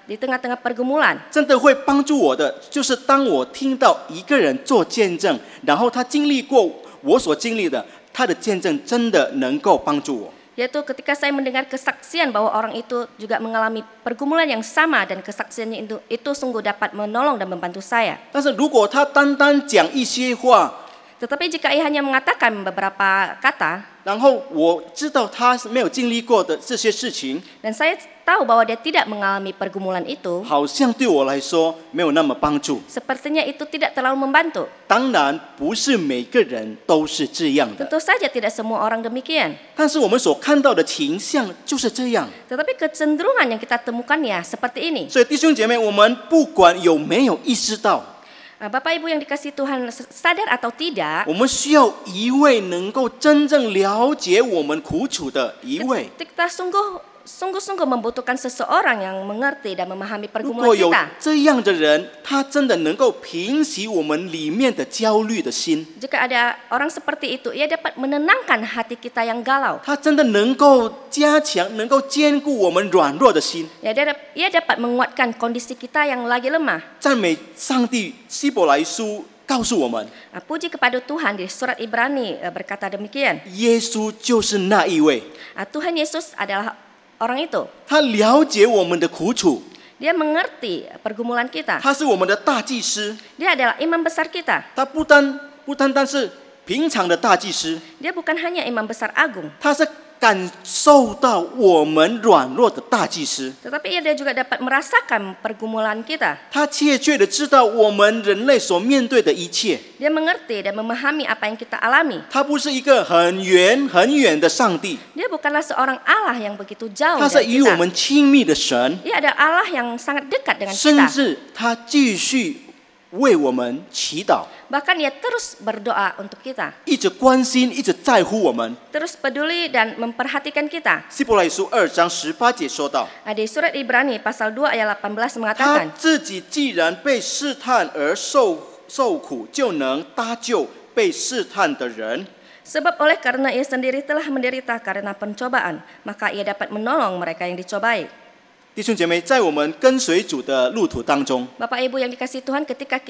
di tengah-tengah pergumulan, 真的会帮助我的，就是当我听到一个人做见证，然后他经历过我所经历的，他的见证真的能够帮助我。 yaitu ketika saya mendengar kesaksian bahwa orang itu juga mengalami pergumulan yang sama dan kesaksiannya itu sungguh dapat menolong dan membantu saya. 但是如果他单讲一些话， Tetapi jika ia hanya mengatakan beberapa kata, 然后我知道他是没有经历过的这些事情， dan saya tahu bahwa dia tidak mengalami pergumulan itu, 好像对我来说没有那么帮助。 sepertinya itu tidak terlalu membantu. 当然不是每个人都是这样的， Tentu saja tidak semua orang demikian. 但是我们所看到的情象就是这样。 Tetapi kecenderungan yang kita temukan ya seperti ini. 所以弟兄姐妹，我们不管有没有意识到， Bapak Ibu yang dikasihi Tuhan, sadar atau tidak, 我们需要一位能够真正了解我们苦楚的一位。 kita sungguh-sungguh membutuhkan seseorang yang mengerti dan memahami 如 pergumulan 果有 kita. 这样的人，他真的能够平息我们里面的焦虑的心， Jika ada orang seperti itu, ia dapat menenangkan hati kita yang galau. 他真的能够加强、能够兼顾我们软弱的心。 Ya, ia dapat menguatkan kondisi kita yang lagi lemah. 赞美上帝，希伯来书告诉我们， Puji kepada Tuhan di surat Ibrani berkata demikian. 耶稣就是那一位， Tuhan Yesus adalah orang itu. 他了解我们的苦楚， Dia mengerti pergumulan kita. 他是我们的大祭司， Dia adalah imam besar kita. 他不单单是平常的大祭司， Dia bukan hanya imam besar agung. 他是感受到我们软弱的大祭司， Tetapi dia juga dapat merasakan pergumulan kita. 他切切的知道我们人类所面对的一切。 Dia mengerti dan memahami apa yang kita alami. 他不是一个很远很远的上帝， Dia bukanlah seorang Allah yang begitu jauh 他是 dari 与我 kita. 们亲密的神， Dia adalah Allah yang sangat dekat dengan 甚 kita. 至他继续为我们祈祷， Bahkan dia terus berdoa untuk kita. 一直关心，一直在乎我们。 Terus peduli dan memperhatikan kita. 希伯来书2章18节说到， Di surat Ibrani pasal 2 ayat 18他 mengatakan, 自己既然被试探而受苦，就能搭救被试探的人。 sebab oleh karena ia sendiri telah menderita karena pencobaan, maka ia dapat menolong mereka yang dicobai. 弟兄姐妹，在我们跟随主的路途当中， Bapak Ibu yang dikasihi Tuhan, ketika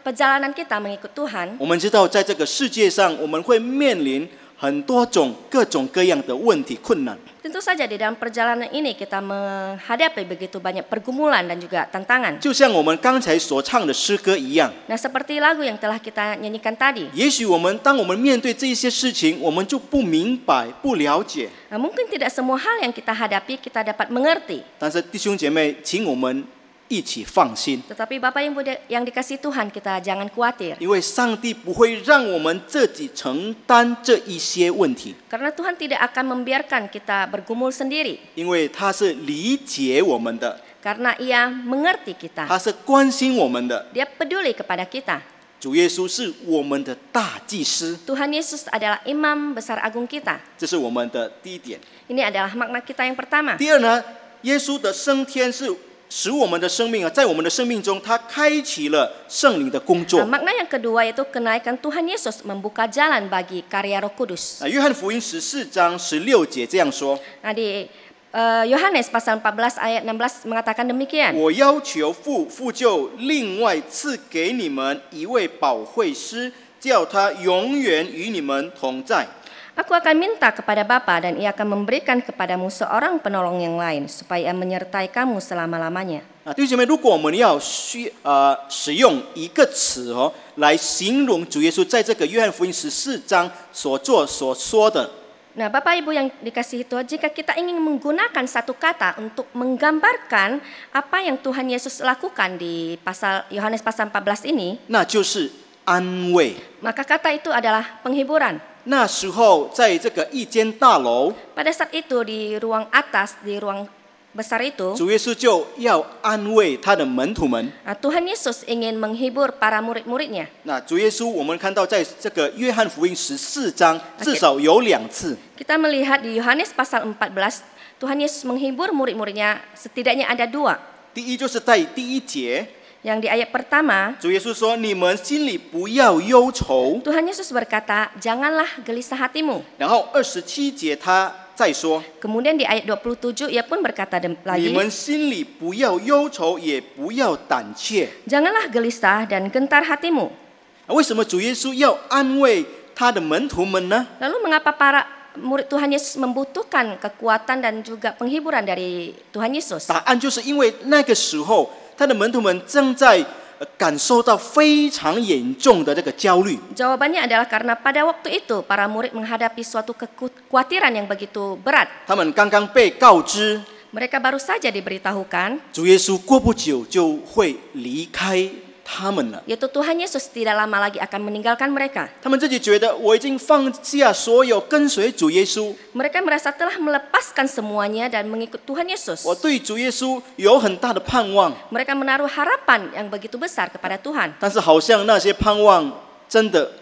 perjalanan kita mengikut Tuhan, 我们知道在这个世界上，我们会面临很多种各种各样的问题困难。 tentu saja di dalam perjalanan ini kita menghadapi begitu banyak pergumulan dan juga tantangan. 就像我们刚才所唱的诗歌一样， Nah, seperti lagu yang telah kita nyanyikan tadi, 也许当我们面对这些事情，我们就不明白、不了解。 mungkin tidak semua hal yang kita hadapi kita dapat mengerti. 但是弟兄姐妹，请我们一起放心， Tetapi Bapak Ibu yang dikasihi Tuhan, kita jangan khawatir. 因为上帝不会让我们自己承担这一些问题， Karena Tuhan tidak akan membiarkan kita bergumul sendiri. 因为他是理解我们的， Karena Ia mengerti kita. 他是关心我们的。 Dia peduli kepada kita. 主耶稣是我们的大祭司， Tuhan Yesus adalah imam besar agung kita. 这是我们的第一点。 Ini adalah makna kita yang pertama. 第二呢，耶稣的升天是使我们的生命在我们的生命中，他开启了圣灵的工作。 Makna yang kedua yaitu kenaikan Tuhan Yesus membuka jalan bagi karya Roh Kudus. 约翰福音14章16节这样说： Nah, di Yohanes pasal 14 ayat 16 mengatakan demikian. 我要求父，父就另外赐给你们一位保惠师，叫他永远与你们同在。 Aku akan minta kepada Bapa dan Ia akan memberikan kepadamu seorang penolong yang lain supaya Ia menyertai kamu selama-lamanya. 弟兄姐妹，如果我们要使用一个词来形容主耶稣在这个约翰福音14章所做所说的， Nah, Bapak Ibu yang dikasihi Tuhan, jika kita ingin menggunakan satu kata untuk menggambarkan apa yang Tuhan Yesus lakukan di Yohanes pasal 14 ini, 那就是安慰。 maka kata itu adalah penghiburan. 那时候，在这个一间大楼， Pada saat itu di ruang atas, di ruang besar itu, 主耶稣就要安慰他的门徒们。 Tuhan Yesus ingin menghibur para murid-muridnya. 那主耶稣，我们看到在这个约翰福音14章，至少有2次。 Kita melihat di Yohanes pasal 14, Tuhan Yesus menghibur murid-muridnya setidaknya ada 2. 第一就是在第1节， Yang di ayat pertama, 主耶稣说：“你们心里不要忧愁。” Tuhan Yesus berkata, janganlah gelisah hatimu. 然后27节他再说 Kemudian di ayat 27 ia pun berkata：“ 你 lagi, 们心里不要忧愁，也不要胆怯。 janganlah gelisah dan gentar hatimu.” 为什么主耶稣要安慰他的门徒们呢？ Lalu mengapa para murid Tuhan Yesus membutuhkan kekuatan dan juga penghiburan dari Tuhan Yesus? 答案就是因为那个时候，他的门徒们正在感受到非常严重的这个焦虑。 Jawabannya adalah karena pada waktu itu para murid menghadapi suatu kekhawatiran yang begitu berat. 他们刚刚被告知， Mereka baru saja diberitahukan 主耶稣过不久就会离开他们了。 yaitu Tuhan Yesus tidak lama lagi akan meninggalkan mereka. 他们自己觉得我已经放下所有跟随主耶稣， Mereka merasa telah melepaskan semuanya dan mengikut Tuhan Yesus. 我对主耶稣有很大的盼望， Mereka menaruh harapan yang begitu besar kepada Tuhan. 但是好像那些盼望真的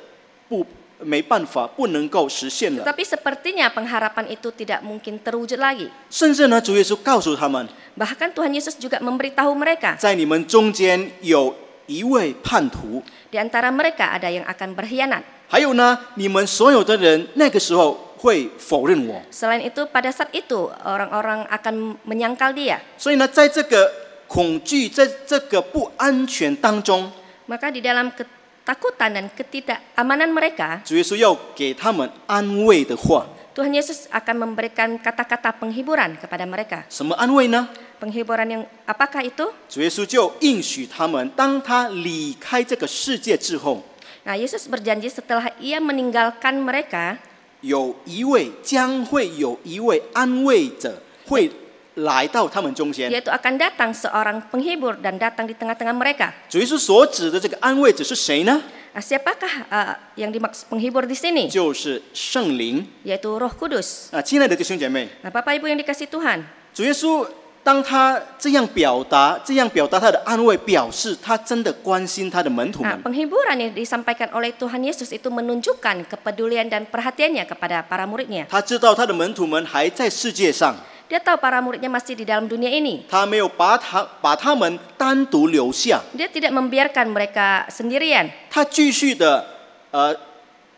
没办法不能够实现了。 Tetapi sepertinya pengharapan itu tidak mungkin terwujud lagi. 甚至呢，主耶稣告诉他们， Bahkan Tuhan Yesus juga memberitahu mereka, 在你们中间有一位叛徒， di antara mereka ada yang akan berkhianat. 还有呢，你们所有的人那个时候会否认我。 Selain itu, pada saat itu orang-orang akan menyangkal dia. 所以呢，在这个恐惧，在这个不安全当中， Maka di dalam ketakutan dan ketidakamanan mereka, 主耶稣要给他们安慰的话， Tuhan Yesus akan memberikan kata-kata penghiburan kepada mereka. 什么安慰呢？ Penghiburan yang apakah itu? 主耶稣就应许他们，当他离开这个世界之后， Nah, Yesus berjanji setelah ia meninggalkan mereka, 将会有一位安慰者会来到他们中间。 Yaitu akan datang seorang penghibur dan datang di tengah-tengah mereka. 主耶稣所指的这个安慰者是谁呢？ Siapakah yang dimaksud penghibur di sini? 就是圣灵。 Yaitu Roh Kudus. 亲爱的弟兄姐妹， Bapak Ibu yang dikasihi Tuhan, 主耶稣当他这样表达他的安慰，表示他真的关心他的门徒们。 penghiburan yang disampaikan oleh Tuhan Yesus itu menunjukkan kepedulian dan perhatiannya kepada para muridnya. 他知道他的门徒们还在世界上， Dia tahu para muridnya masih di dalam dunia ini. 他没有把他们单独留下， Dia tidak membiarkan mereka sendirian. 他继续的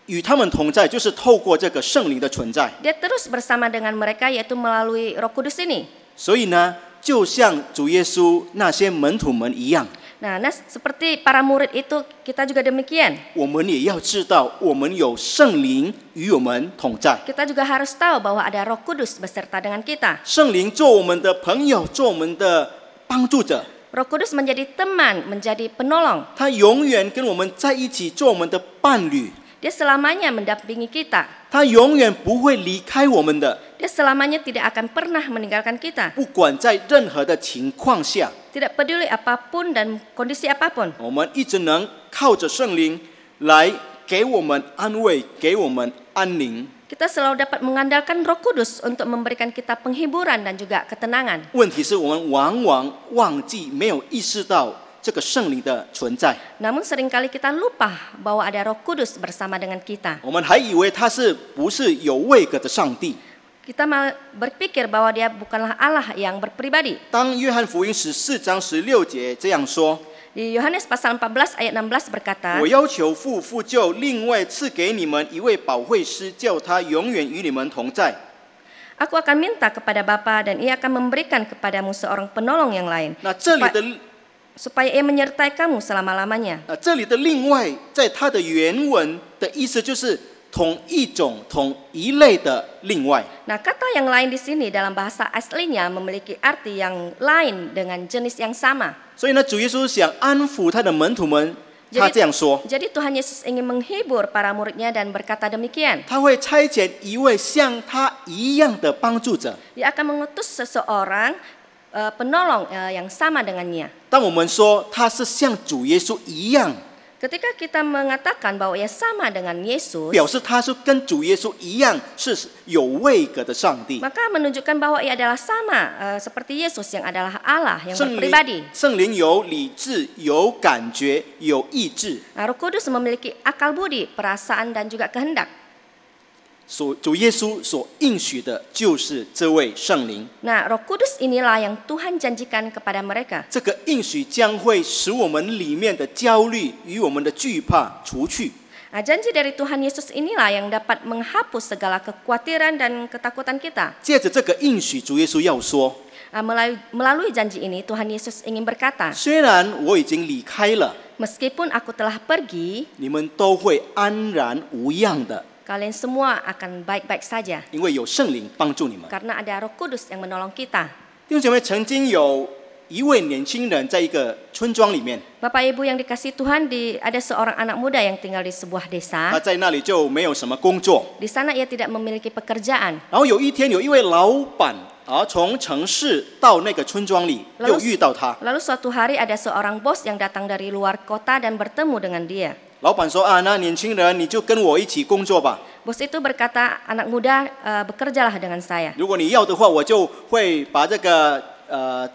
与他们同在，就是透过这个圣灵的存在。 Dia terus bersama dengan mereka yaitu melalui Roh Kudus ini. 所以呢，就像主耶稣那些门徒们一样， Nah, seperti para murid itu kita juga demikian. 我们也要知道，我们有圣灵与我们同在。 Kita juga harus tahu bahwa ada Roh Kudus beserta dengan kita. 圣灵做我们的朋友，做我们的帮助者。 Roh Kudus menjadi teman, menjadi penolong. 他永远跟我们在一起，做我们的伴侣。 Dia selamanya mendampingi kita. 他永远不会离开我们的， Dia selamanya tidak akan pernah meninggalkan kita. 不管在任何的情况下， Tidak peduli apapun dan kondisi apapun. 我们一直能靠着圣灵来给我们安慰，给我们安宁。 Kita selalu dapat mengandalkan Roh Kudus untuk memberikan kita penghiburan dan juga ketenangan. 问题是我们往往忘记，没有意识到这个圣灵的存在。 Namun seringkali kita lupa bahwa ada Roh Kudus bersama dengan kita. 我们还以为他不是有位格的上帝。 Kita malah berpikir bahwa dia bukanlah Allah yang berpribadi. 当约翰福音14章16节这样说， Di Yohanes pasal 14 ayat 16 berkata, 我要求父，父就另外赐给你们一位保惠师，叫他永远与你们同在。 Aku akan minta kepada Bapa dan ia akan memberikan kepadamu seorang penolong yang lain. 那这里的 Supaya ia menyertai kamu selama-lamanya. 这里的另外，在它的原文的意思就是同一种、同一类的另外。 Nah, kata yang lain di sini dalam bahasa aslinya memiliki arti yang lain dengan jenis yang sama. 所以呢，主耶稣想安抚他的门徒们，他这样说： Jadi Tuhan Yesus ingin menghibur para muridnya dan berkata demikian. 他会差遣一位像他一样的帮助者。 Dia akan mengutus seseorang penolong yang sama dengannya. 当我们说他是像主耶稣一样， Ketika kita mengatakan bahwa ia sama dengan Yesus, 表示他是跟主耶稣一样是有位格的上帝。 maka menunjukkan bahwa ia adalah sama seperti Yesus yang adalah Allah yang berpribadi. 圣灵有理智、有感觉、有意志。 Nah, Roh Kudus memiliki akal budi, perasaan dan juga kehendak. 主耶稣所应许的就是这位圣灵。 Nah, Roh Kudus inilah yang Tuhan janjikan kepada mereka. 这个应许将会使我们里面的焦虑与我们的惧怕除去。 Nah, janji dari Tuhan Yesus inilah yang dapat menghapus segala kekhawatiran dan ketakutan kita. 借着这个应许，主耶稣要说： Melalui janji ini, Tuhan Yesus ingin berkata, 虽然我已经离开了， meskipun aku telah pergi, 你们都会安然无恙的， kalian semua akan baik-baik saja. 因为有圣灵帮助你们。 Karena ada Roh Kudus yang menolong kita. 弟兄姐妹，曾经有一位年轻人在一个村庄里面， Bapak Ibu yang dikasihi Tuhan, ada seorang anak muda yang tinggal di sebuah 他 desa. 在那里就没有什么工作。 Di sana ia tidak memiliki pekerjaan. 然后有一天，有一位老板从城市到那个村庄里，又遇到他。 Lalu suatu hari ada seorang bos yang datang dari luar kota dan bertemu dengan dia. 老板说：“那年轻人你就跟我一起工作吧。 Bos itu berkata, anak muda bekerjalah dengan saya. 如果你要的话，我就会把这个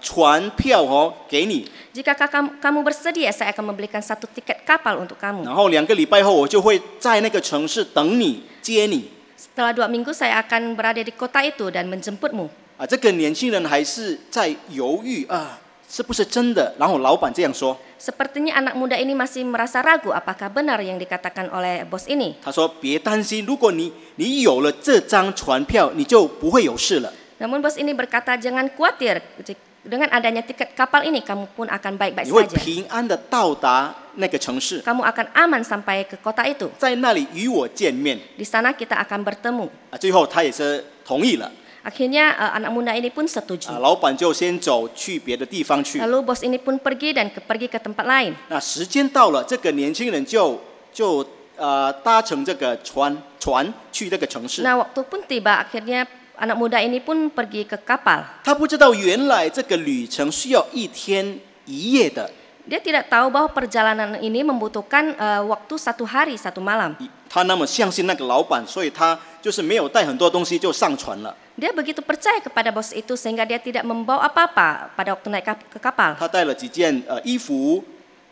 船票给你。 Jika kamu bersedia, saya akan membelikan satu tiket kapal untuk kamu. 然后2个礼拜后，我就会在那个城市等你接你。 Setelah 2 minggu saya akan berada di kota itu dan menjemputmu. 这个年轻人还是在犹豫是不是真的？然后老板这样说。 Sepertinya anak muda ini masih merasa ragu apakah benar yang dikatakan oleh bos ini. 他说：“别担心，如果你有了这张船票，你就不会有事了。 Namun bos ini berkata, jangan khawatir. Dengan adanya tiket kapal ini, kamu pun akan baik-baik 你会 saja. 平安的到达那个城市， Kamu akan aman sampai ke kota itu. 在那里与我见面。 Di sana kita akan bertemu. 最后他也是同意了。 Akhirnya anak muda ini pun setuju. 老板就先走去别的地方去。 Lalu bos ini pun pergi ke tempat lain. 那时间到了，这个年轻人就搭乘这个船去这个城市。 Nah, waktu pun tiba, akhirnya anak muda ini pun pergi ke kapal. 他不知道原来这个旅程需要1天1夜的。 Dia tidak tahu bahwa perjalanan ini membutuhkan waktu 1 hari 1 malam. 他那么相信那个老板，所以他就是没有带很多东西就上船了。 Dia begitu percaya kepada bos itu sehingga dia tidak membawa apa-apa pada waktu naik ke kapal. 他带了几件衣服，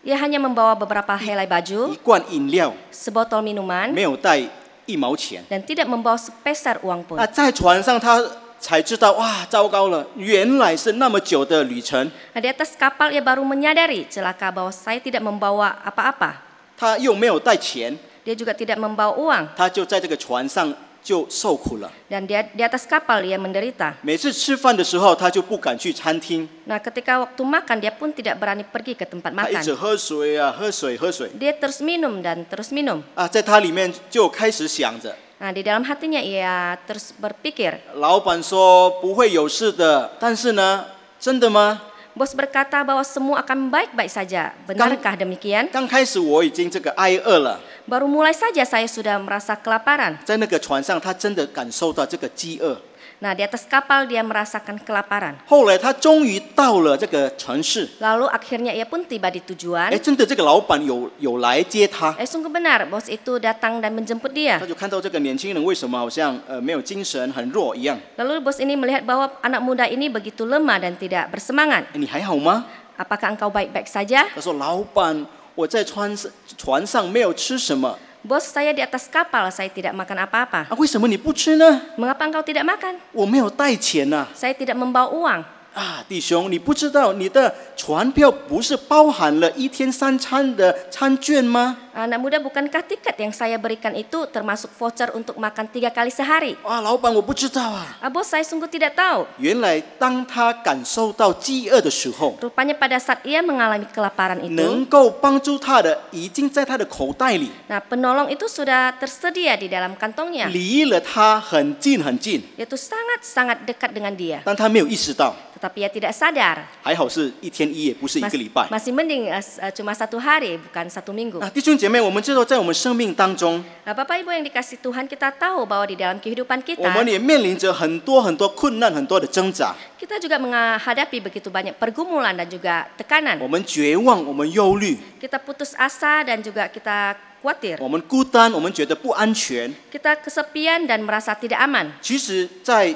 Ia hanya membawa beberapa helai 一 baju, 罐饮料， sebotol minuman, 没有带1毛钱。 dan tidak membawa sepeser uang pun. 在船上他才知道，哇，糟糕了，原来是那么久的旅程。 Nah, di atas kapal ia baru menyadari celaka bahwa saya tidak membawa apa-apa. 他又没有带钱， Dia juga tidak membawa uang 他就在这个船上就受苦了。 dan dia di atas kapal ia menderita. 每次吃饭的时候，他就不敢去餐厅， Nah, ketika waktu makan dia pun tidak berani pergi ke tempat 他一直 makan. 喝水啊，喝水，喝水 Dia terus minum dan terus minum. 啊，在他里面就开始想着， Nah, di dalam hatinya ia terus berpikir. 老板说不会有事的，但是呢，真的吗？ Bos berkata bahwa semua akan baik-baik saja. Benarkah demikian? 刚开始我已经这个挨饿了， Baru mulai saja saya sudah merasa kelaparan. 在那个船上，他真的感受到这个饥饿。 Nah, di atas kapal dia merasakan kelaparan. 后来他终于到了这个城市， Lalu akhirnya ia pun tiba di 哎， tujuan. 真的这个老板有来接他， Sungguh benar, bos itu datang dan menjemput dia. 他就看到这个年轻人为什么好像没有精神，很弱一样。 Lalu bos ini melihat bahwa anak muda ini begitu lemah dan tidak bersemangat. 哎，你还好吗？ Apakah engkau baik-baik saja? 他说：“老板，我在船上没有吃什么 Bos, saya di atas kapal, saya tidak makan apa-apa. 啊？为什么你不吃呢？ Mengapa engkau tidak makan? 我没有带钱呐 Saya tidak membawa uang. 啊，弟兄，你不知道你的船票不是包含了1天3餐的餐券吗？ Anak muda, bukankah tiket yang saya berikan itu termasuk voucher untuk makan 3 kali sehari? 啊，老板，我不知道啊。 Bos, saya sungguh tidak tahu. 原来当他感受到饥饿的时候， Rupanya pada saat ia mengalami kelaparan 能 itu, 够帮助他的已经在他的口袋里， nah penolong itu sudah tersedia di dalam kantongnya. 离了他很近很近， Yaitu sangat-sangat dekat dengan dia. 但他没有意识到。 Tetapi ia tidak sadar. 还好是1天1夜，不是1个礼拜。 Masih mending cuma 1 hari, bukan 1 minggu. 啊，弟兄姐妹，我们知道在我们生命当中， Nah, Bapak Ibu yang dikasih Tuhan, kita tahu bahwa di dalam kehidupan 我 kita, 们也面临着很多困难，很多的挣扎。 kita juga menghadapi begitu banyak pergumulan dan juga tekanan. 我们绝望，我们忧虑， Kita putus asa dan juga kita khawatir. 我们孤单，我们觉得不安全。 Kita kesepian dan merasa tidak aman. 其实，在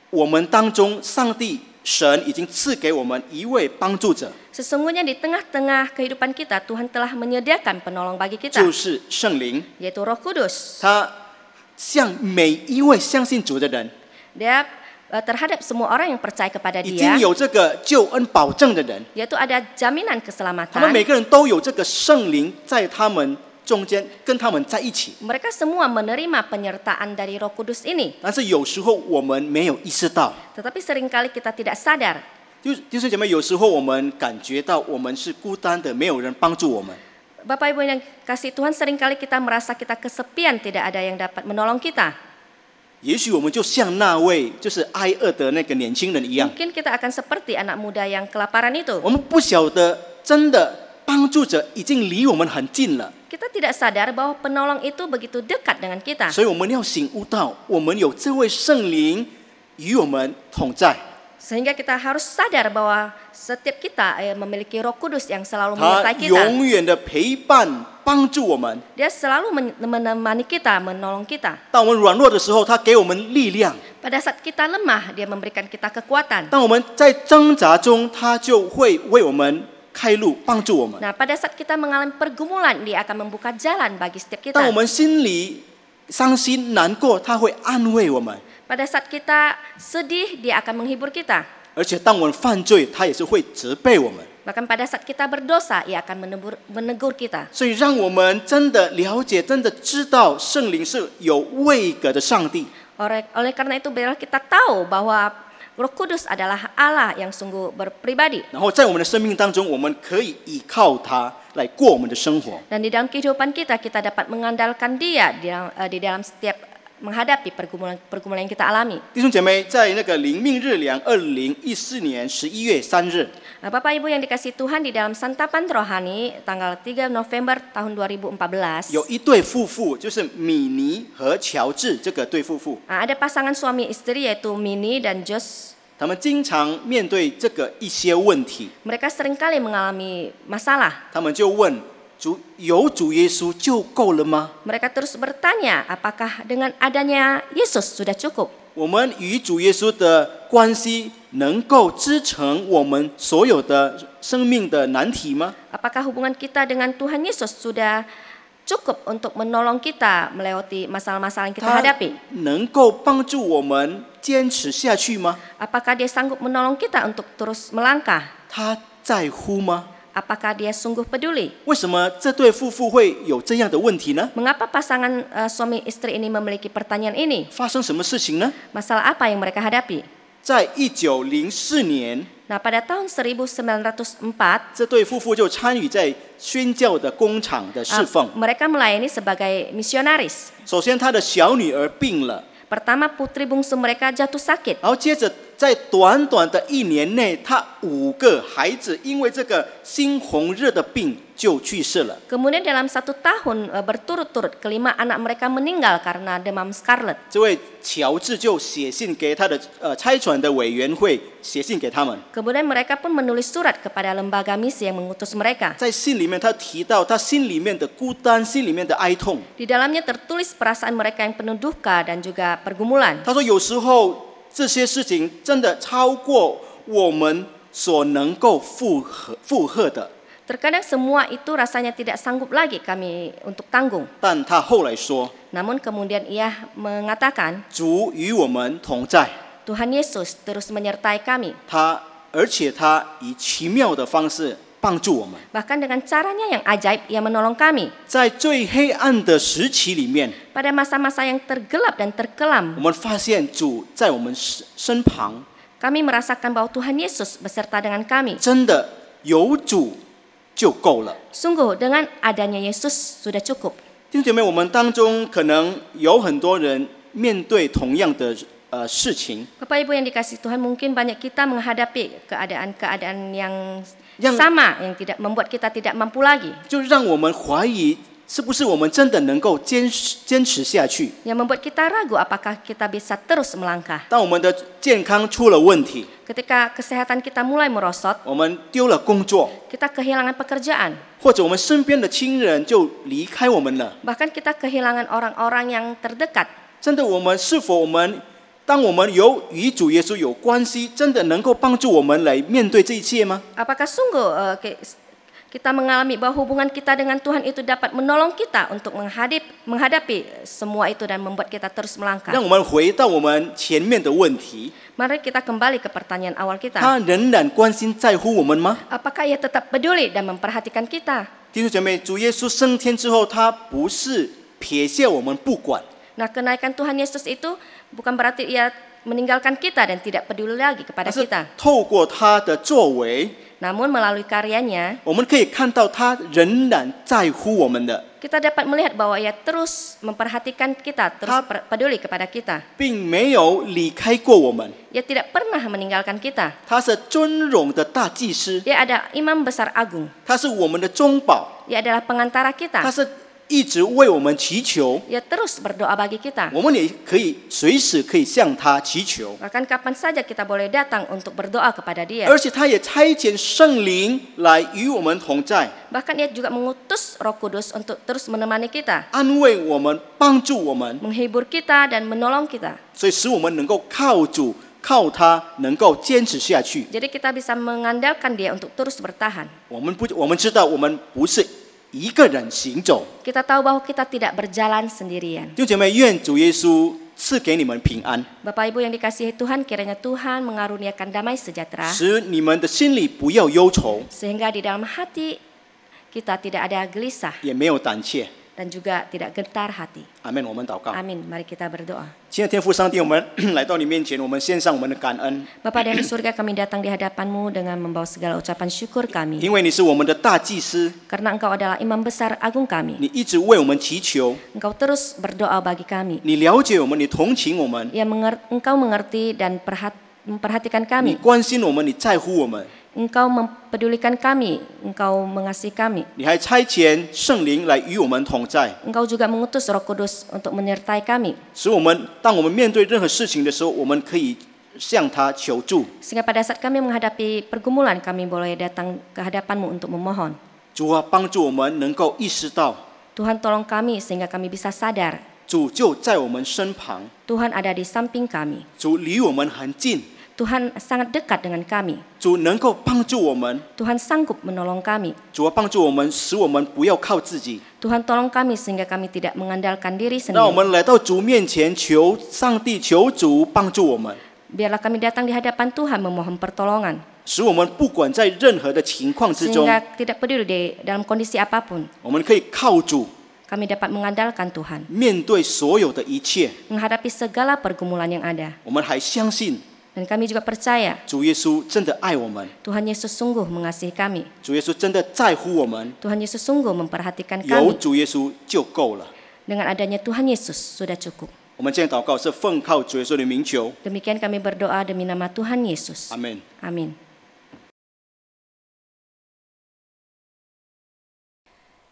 我们当中，上帝神已经赐给我们一位帮助者， Sesungguhnya di tengah-tengah kehidupan kita, Tuhan telah menyediakan penolong bagi kita, 就是圣灵。 yaitu Roh Kudus. 他向每一位相信主的人， Dia terhadap semua orang yang percaya kepada 已 Dia, 经有这个救恩保证的人， yaitu ada jaminan 他们每 keselamatan. 个人都有这个圣灵在他们中间，跟他们在一起。 Mereka semua menerima penyertaan dari Roh Kudus ini. 但是有时候我们没有意识到， Tetapi seringkali kita tidak sadar. 弟兄姐妹，有时候我们感觉到我们是孤单的，没有人帮助我们。 Bapak Ibu yang kasih Tuhan, seringkali kita merasa kita kesepian, tidak ada yang dapat menolong kita. 也许我们就像那位就是挨饿的那个年轻人一样， Mungkin kita akan seperti anak muda yang kelaparan itu. 我们不晓得真的帮助者已经离我们很近了， Kita tidak sadar bahwa penolong itu begitu dekat dengan kita. 所以我们要醒悟到，我们有这位圣灵与我们同在， Sehingga kita harus sadar bahwa setiap kita memiliki Roh Kudus yang selalu 他 menyertai kita. 永远的陪伴帮助我们。 Dia selalu menemani kita, menolong kita. 当我们软弱的时候，他给我们力量； Pada saat kita lemah, Dia memberikan kita kekuatan. 当我们在挣扎中，他就会为我们开路，帮助我们。 Nah, pada saat kita mengalami pergumulan, Dia akan membuka jalan bagi setiap 当我 kita. 们心里伤心难过，他会安慰我们； Pada saat kita sedih, Dia akan menghibur kita. 而且当我们犯罪，他也是会责备我们。 Bahkan pada saat kita berdosa, Ia akan menegur kita. 所以，让我们真的了解、真的知道，圣灵是有位格的上帝。 Oleh karena itu, biarlah kita tahu bahwa Roh Kudus adalah Allah yang sungguh berpribadi. 然后，在我们的生命当中，我们可以依靠他来过我们的生活。 Dan di dalam kehidupan kita, kita dapat mengandalkan Dia di dalam setiap menghadapi pergumulan yang kita alami. 弟兄姐妹，在那个灵命日粮2014年11月3日， Bapak Ibu yang dikasihi Tuhan, di dalam santapan rohani tanggal 3 November tahun 2014, 有一对夫妇，就是米尼和乔治这个对夫妇， ada pasangan suami istri yaitu Mini dan Jos. 他们经常面对这个一些问题， Mereka seringkali mengalami masalah. 他们就问主：有主耶稣就够了吗？ Mereka terus bertanya, apakah dengan adanya Yesus sudah cukup? 我们与主耶稣的关系能够支撑我们所有的生命的难题吗？ Apakah hubungan kita dengan Tuhan Yesus sudah cukup untuk menolong kita melewati masalah-masalah yang kita 他 hadapi? 能够帮助我们坚持下去吗？ Apakah dia sanggup menolong kita untuk terus melangkah? 他在乎吗？ Apakah dia sungguh peduli? 为什么这对夫妇会有这样的问题呢？ Mengapa pasangan suami istri ini memiliki pertanyaan ini? 发生什么事情呢？ Masalah apa yang mereka hadapi? 在1904年， Nah, pada tahun 1904, 这对夫妇就参与在宣教的工厂的侍奉。 mereka melayani sebagai misionaris. 首先，他的小女儿病了， Pertama, putri bungsu mereka jatuh sakit. 然后接着在短短的1年内，他5个孩子因为这个猩红热的病就去世了。 Kemudian dalam 1 tahun berturut-turut, kelima anak mereka meninggal karena demam scarlet. 这位乔治就写信给他的差传的委员会，写信给他们。 Kemudian mereka pun menulis surat kepada lembaga misi yang mengutus mereka. 在信里面，他提到他心里面的孤单，心里面的哀痛。 Di dalamnya tertulis perasaan mereka yang penuh duka dan juga pergumulan. 他说，有时候这些事情真的超过我们所能够负荷的。 Terkadang semua itu rasanya tidak sanggup lagi kami untuk tanggung. 但他后来说， Namun kemudian ia mengatakan, 主与我们同在， Tuhan Yesus terus menyertai kami. 而且他以奇妙的方式帮助我们。 Bahkan dengan caranya yang ajaib, ia menolong kami. 在最黑暗的时期里面， Pada masa-masa yang tergelap dan 我 terkelam, 们发现主在我们身旁， kami merasakan bahwa Tuhan Yesus beserta dengan kami. 真的有主就够了。 Sungguh dengan adanya Yesus sudah cukup. 弟兄姐妹，我们当中可能有很多人面对同样的事情， Bapak Ibu yang dikasihi Tuhan, mungkin banyak kita menghadapi keadaan-keadaan yang Yang- sama yang tidak membuat kita tidak mampu lagi, 就让我们怀疑是不是我们真的能够坚持下去。 yang membuat kita ragu apakah kita bisa terus melangkah. 当我们的健康出了问题， Ketika kesehatan kita mulai merosot, 我们丢了工作， kita kehilangan pekerjaan, 或者我们身边的亲人就离开我们了。 bahkan kita kehilangan orang-orang yang terdekat. 真的，当我们与主耶稣有关系，真的能够帮助我们来面对这一切吗？ Apakah sungguh kita mengalami bahwa hubungan kita dengan Tuhan itu dapat menolong kita untuk menghadapi semua itu dan membuat kita terus melangkah? 让我们回到我们前面的问题， Mari kita kembali ke pertanyaan awal 他 kita. 仍然关心在乎我们吗？ Apakah ia tetap peduli dan memperhatikan kita? 弟兄姐妹，主耶稣升天之后，他不是撇下我们不管， Nah, kenaikan Tuhan Yesus itu bukan berarti ia meninggalkan kita dan tidak peduli lagi 而 kepada 是 kita. 透过他的作为， Namun melalui karyanya, 我们可以看到他仍然在乎我们的， kita dapat melihat bahwa ia terus memperhatikan kita, terus peduli kepada kita. 并没有离开过我们。 Ia tidak pernah meninggalkan kita. 他是尊荣的大祭司， Dia ada imam besar agung. 他是我们的中保， Ia adalah pengantara 他 kita. 是一直为我们祈求， Ia terus berdoa bagi kita. 我们也随时可以向他祈求， Bahkan kapan saja kita boleh datang untuk berdoa kepada dia. 而且他也差遣圣灵来与我们同在， Bahkan ia juga mengutus Roh Kudus untuk terus menemani kita, 安慰我们，帮助我们， menghibur kita dan menolong kita. 所以使我们能够靠主，靠他能够坚持下去。 Jadi kita bisa mengandalkan dia untuk terus bertahan. 我们知道我们不是一个人行走。 Kita tahu bahwa kita tidak berjalan sendirian. 弟兄姐妹，愿主耶稣赐给你们平安， Bapak Ibu yang dikasihi Tuhan, kiranya Tuhan mengaruniakan damai sejahtera, 使你们的心里不要忧愁， sehingga di dalam hati kita tidak ada gelisah, 也没有胆怯， dan juga tidak gentar hati. 阿门。我们祷告。 Amin. Mari kita berdoa. 亲爱的天父上帝，我们来到你面前，我们献上我们的感恩， Bapa dari surga, kami datang di hadapan-Mu dengan membawa segala ucapan syukur kami. 因为你是我们的大祭司， Karena Engkau adalah imam besar agung kami. 你一直为我们祈求， Engkau terus berdoa bagi kami. 你了解我们，你同情我们， Engkau mengerti dan memperhatikan 你 kami. 关心我们，你在乎我们， Engkau mempedulikan kami. Engkau mengasihi kami. 你还差遣圣灵来与我们同在， Engkau juga mengutus Roh Kudus untuk menyertai kami. 使我们当我们面对任何事情的时候，我们可以向他求助。 Sehingga pada saat kami menghadapi pergumulan, kami boleh datang ke hadapan-Mu untuk memohon. 主啊，帮助我们能够意识到， Tuhan tolong kami sehingga kami bisa sadar. 主就在我们身旁， Tuhan ada di samping kami. 主离我们很近， Tuhan sangat dekat dengan kami. 主能够帮助我们， Tuhan sanggup menolong kami. 主啊，帮助我们，使我们不要靠自己， Tuhan tolong kami sehingga kami tidak mengandalkan diri 让我 sendiri. 们来到主面前，求上帝、求主帮助我们， Biarlah kami datang di hadapan Tuhan memohon pertolongan. 使我们不管在任何的情况之中， Sehingga tidak peduli dalam kondisi apapun, 我们可以靠主 kami dapat mengandalkan Tuhan. 面对所有的一切。 Menghadapi segala pergumulan yang ada. 我们还相信 Dan kami juga percaya 主耶稣真的爱我们， Tuhan Yesus sungguh mengasihi kami. 主耶稣真的在乎我们， Tuhan Yesus sungguh memperhatikan 有 kami. 主耶稣就够了。 Dengan adanya Tuhan Yesus sudah cukup. 我们今天祷告是奉靠主耶稣的名求， Demikian kami berdoa demi nama Tuhan Yesus. 阿门。 Amin.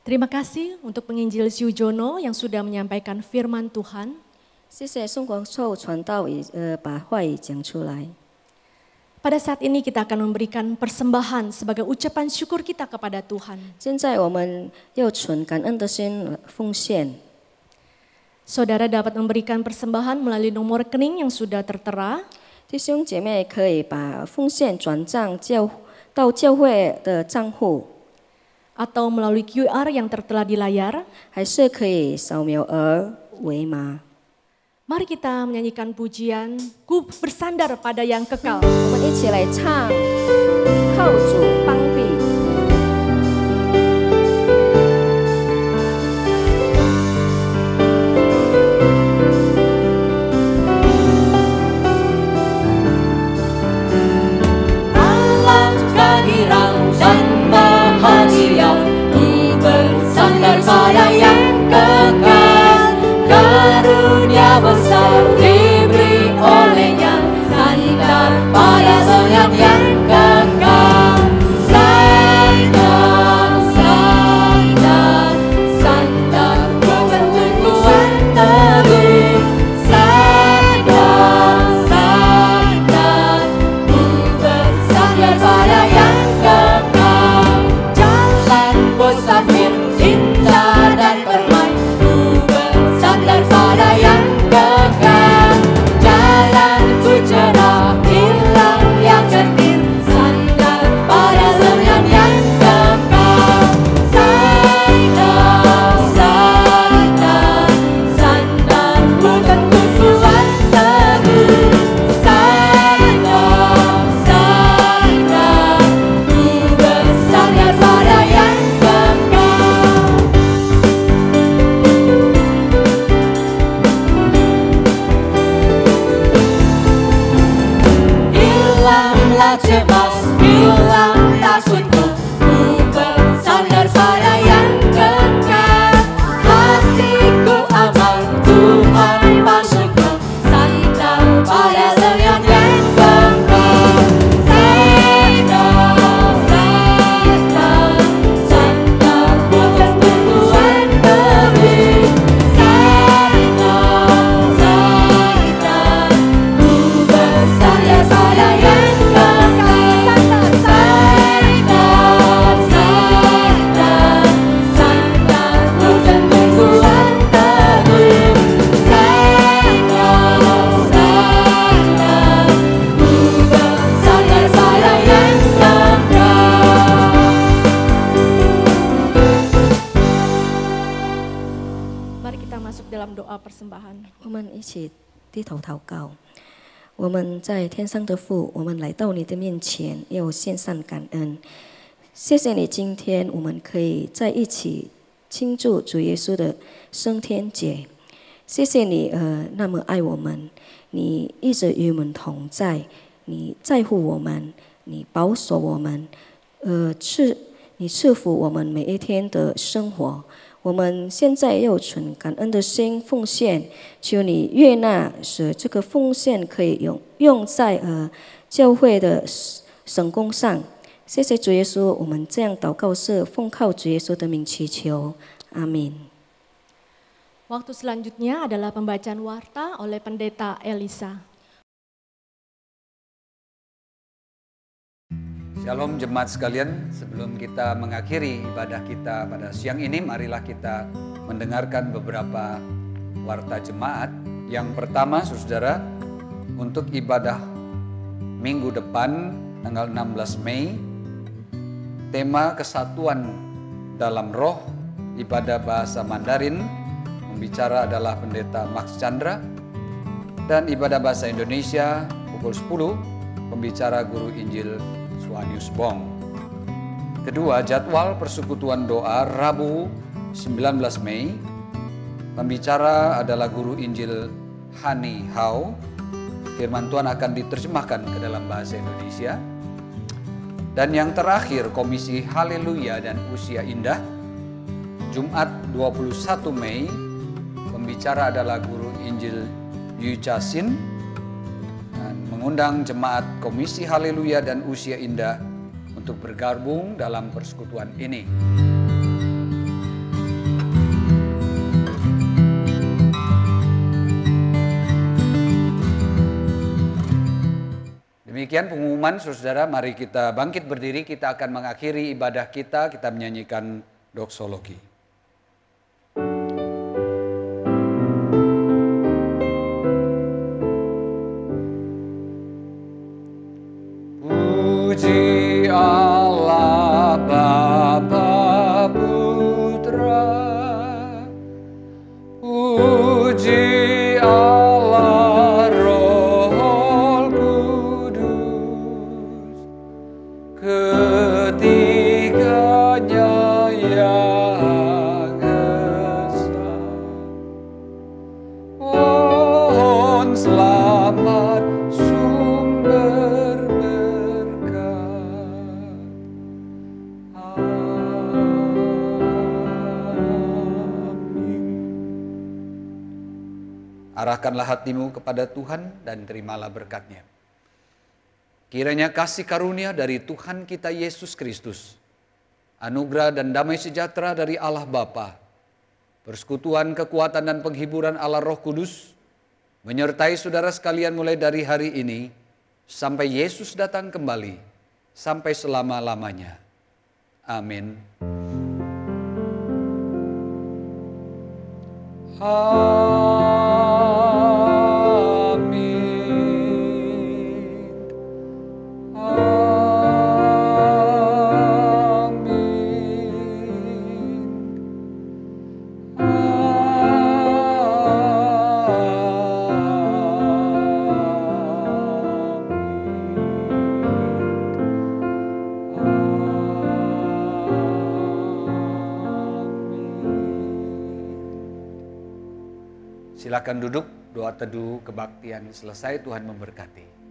Terima kasih untuk penginjil Syujono yang sudah menyampaikan firman Tuhan. 谢谢宋光寿传道把话语讲出来。 Pada saat ini kita akan memberikan persembahan sebagai ucapan syukur kita kepada Tuhan. 现在我们要存感恩的心奉献。 Saudara dapat memberikan persembahan melalui nomor rekening yang sudah tertera. 弟兄姐妹可以把奉献转账到教会的账户， Atau melalui QR yang tertera di layar. 还是可以扫描二维码。 Mari kita menyanyikan pujian Ku bersandar pada yang kekal. 我们一起来唱，靠主帮庇。 Alam kehadiran dan bahagia, ku bersandar pada yang kekal. Karunia besar diberi olehnya, sandar pada sayap yang kekal. Sandar, sandar, sandar, bukan tujuan teguh. Sandar, sandar, ku bersandar pada yang kekal. Jalan musafir indah dan permai, ku bersandar pada yang kekal. Jalan itu cerah, hilang yang gentir, sandar pada senyum yang kekal. Sandar, sandar, sandar, bukan tujuan teguh. Sandar, sandar, ku bersandar pada yang kekal. Hilanglah cemas, hilang takutku, ku bersandar pada yang kekal. Hatiku aman, Tuhan bersyukur, sandar pada senyum yang kekal. Sandar, sandar, sandar, bukan tujuan teguh. Sandar, sandar, ku bersandar pada yang kekal. Sandar, sandar, sandar, bukan tujuan teguh. Sandar, sandar, ku bersandar pada yang kekal. Mari kita masuk dalam doa persembahan. 我们一起低头祷告。我们在天上的父，我们来到你的面前，要献上感恩。谢谢你，今天我们可以在一起庆祝主耶稣的升天节。谢谢你，那么爱我们，你一直与我们同在，你在乎我们，你保守我们，你赐福我们每一天的生活。我们现在要存感恩的心奉献，求你悦纳，使这个奉献可以用在教会的神工上。谢谢主耶稣，我们这样祷告是奉靠主耶稣的名祈求，阿们。 Waktu selanjutnya adalah pembacaan warta oleh Pendeta Elisa. Shalom jemaat sekalian, sebelum kita mengakhiri ibadah kita pada siang ini, marilah kita mendengarkan beberapa warta jemaat. Yang pertama, saudara, untuk ibadah minggu depan, tanggal 16 Mei, tema kesatuan dalam roh, ibadah bahasa Mandarin, pembicara adalah Pendeta Max Chandra, dan ibadah bahasa Indonesia pukul 10, pembicara Guru Injil Suanius Bong. Kedua, jadwal persekutuan doa Rabu 19 Mei. Pembicara adalah Guru Injil Hani Hao. Firman Tuhan akan diterjemahkan ke dalam bahasa Indonesia. Dan yang terakhir, Komisi Haleluya dan Usia Indah. Jumat 21 Mei. Pembicara adalah Guru Injil Yu Chasin. Mengundang jemaat Komisi Haleluya dan Usia Indah untuk bergabung dalam persekutuan ini. Demikian pengumuman, saudara. Mari kita bangkit berdiri, kita akan mengakhiri ibadah kita menyanyikan doksologi. Puji Allah Bapa Putra, puji Allah Roh Kudus, ketiganya yang esa. Mohon selamat sumber arahkanlah hatimu kepada Tuhan dan terimalah berkat-Nya. Kiranya kasih karunia dari Tuhan kita Yesus Kristus, anugerah dan damai sejahtera dari Allah Bapa, persekutuan, kekuatan dan penghiburan Allah Roh Kudus, menyertai saudara sekalian mulai dari hari ini, sampai Yesus datang kembali, sampai selama-lamanya. Amin. Silakan duduk, doa teduh kebaktian selesai, Tuhan memberkati.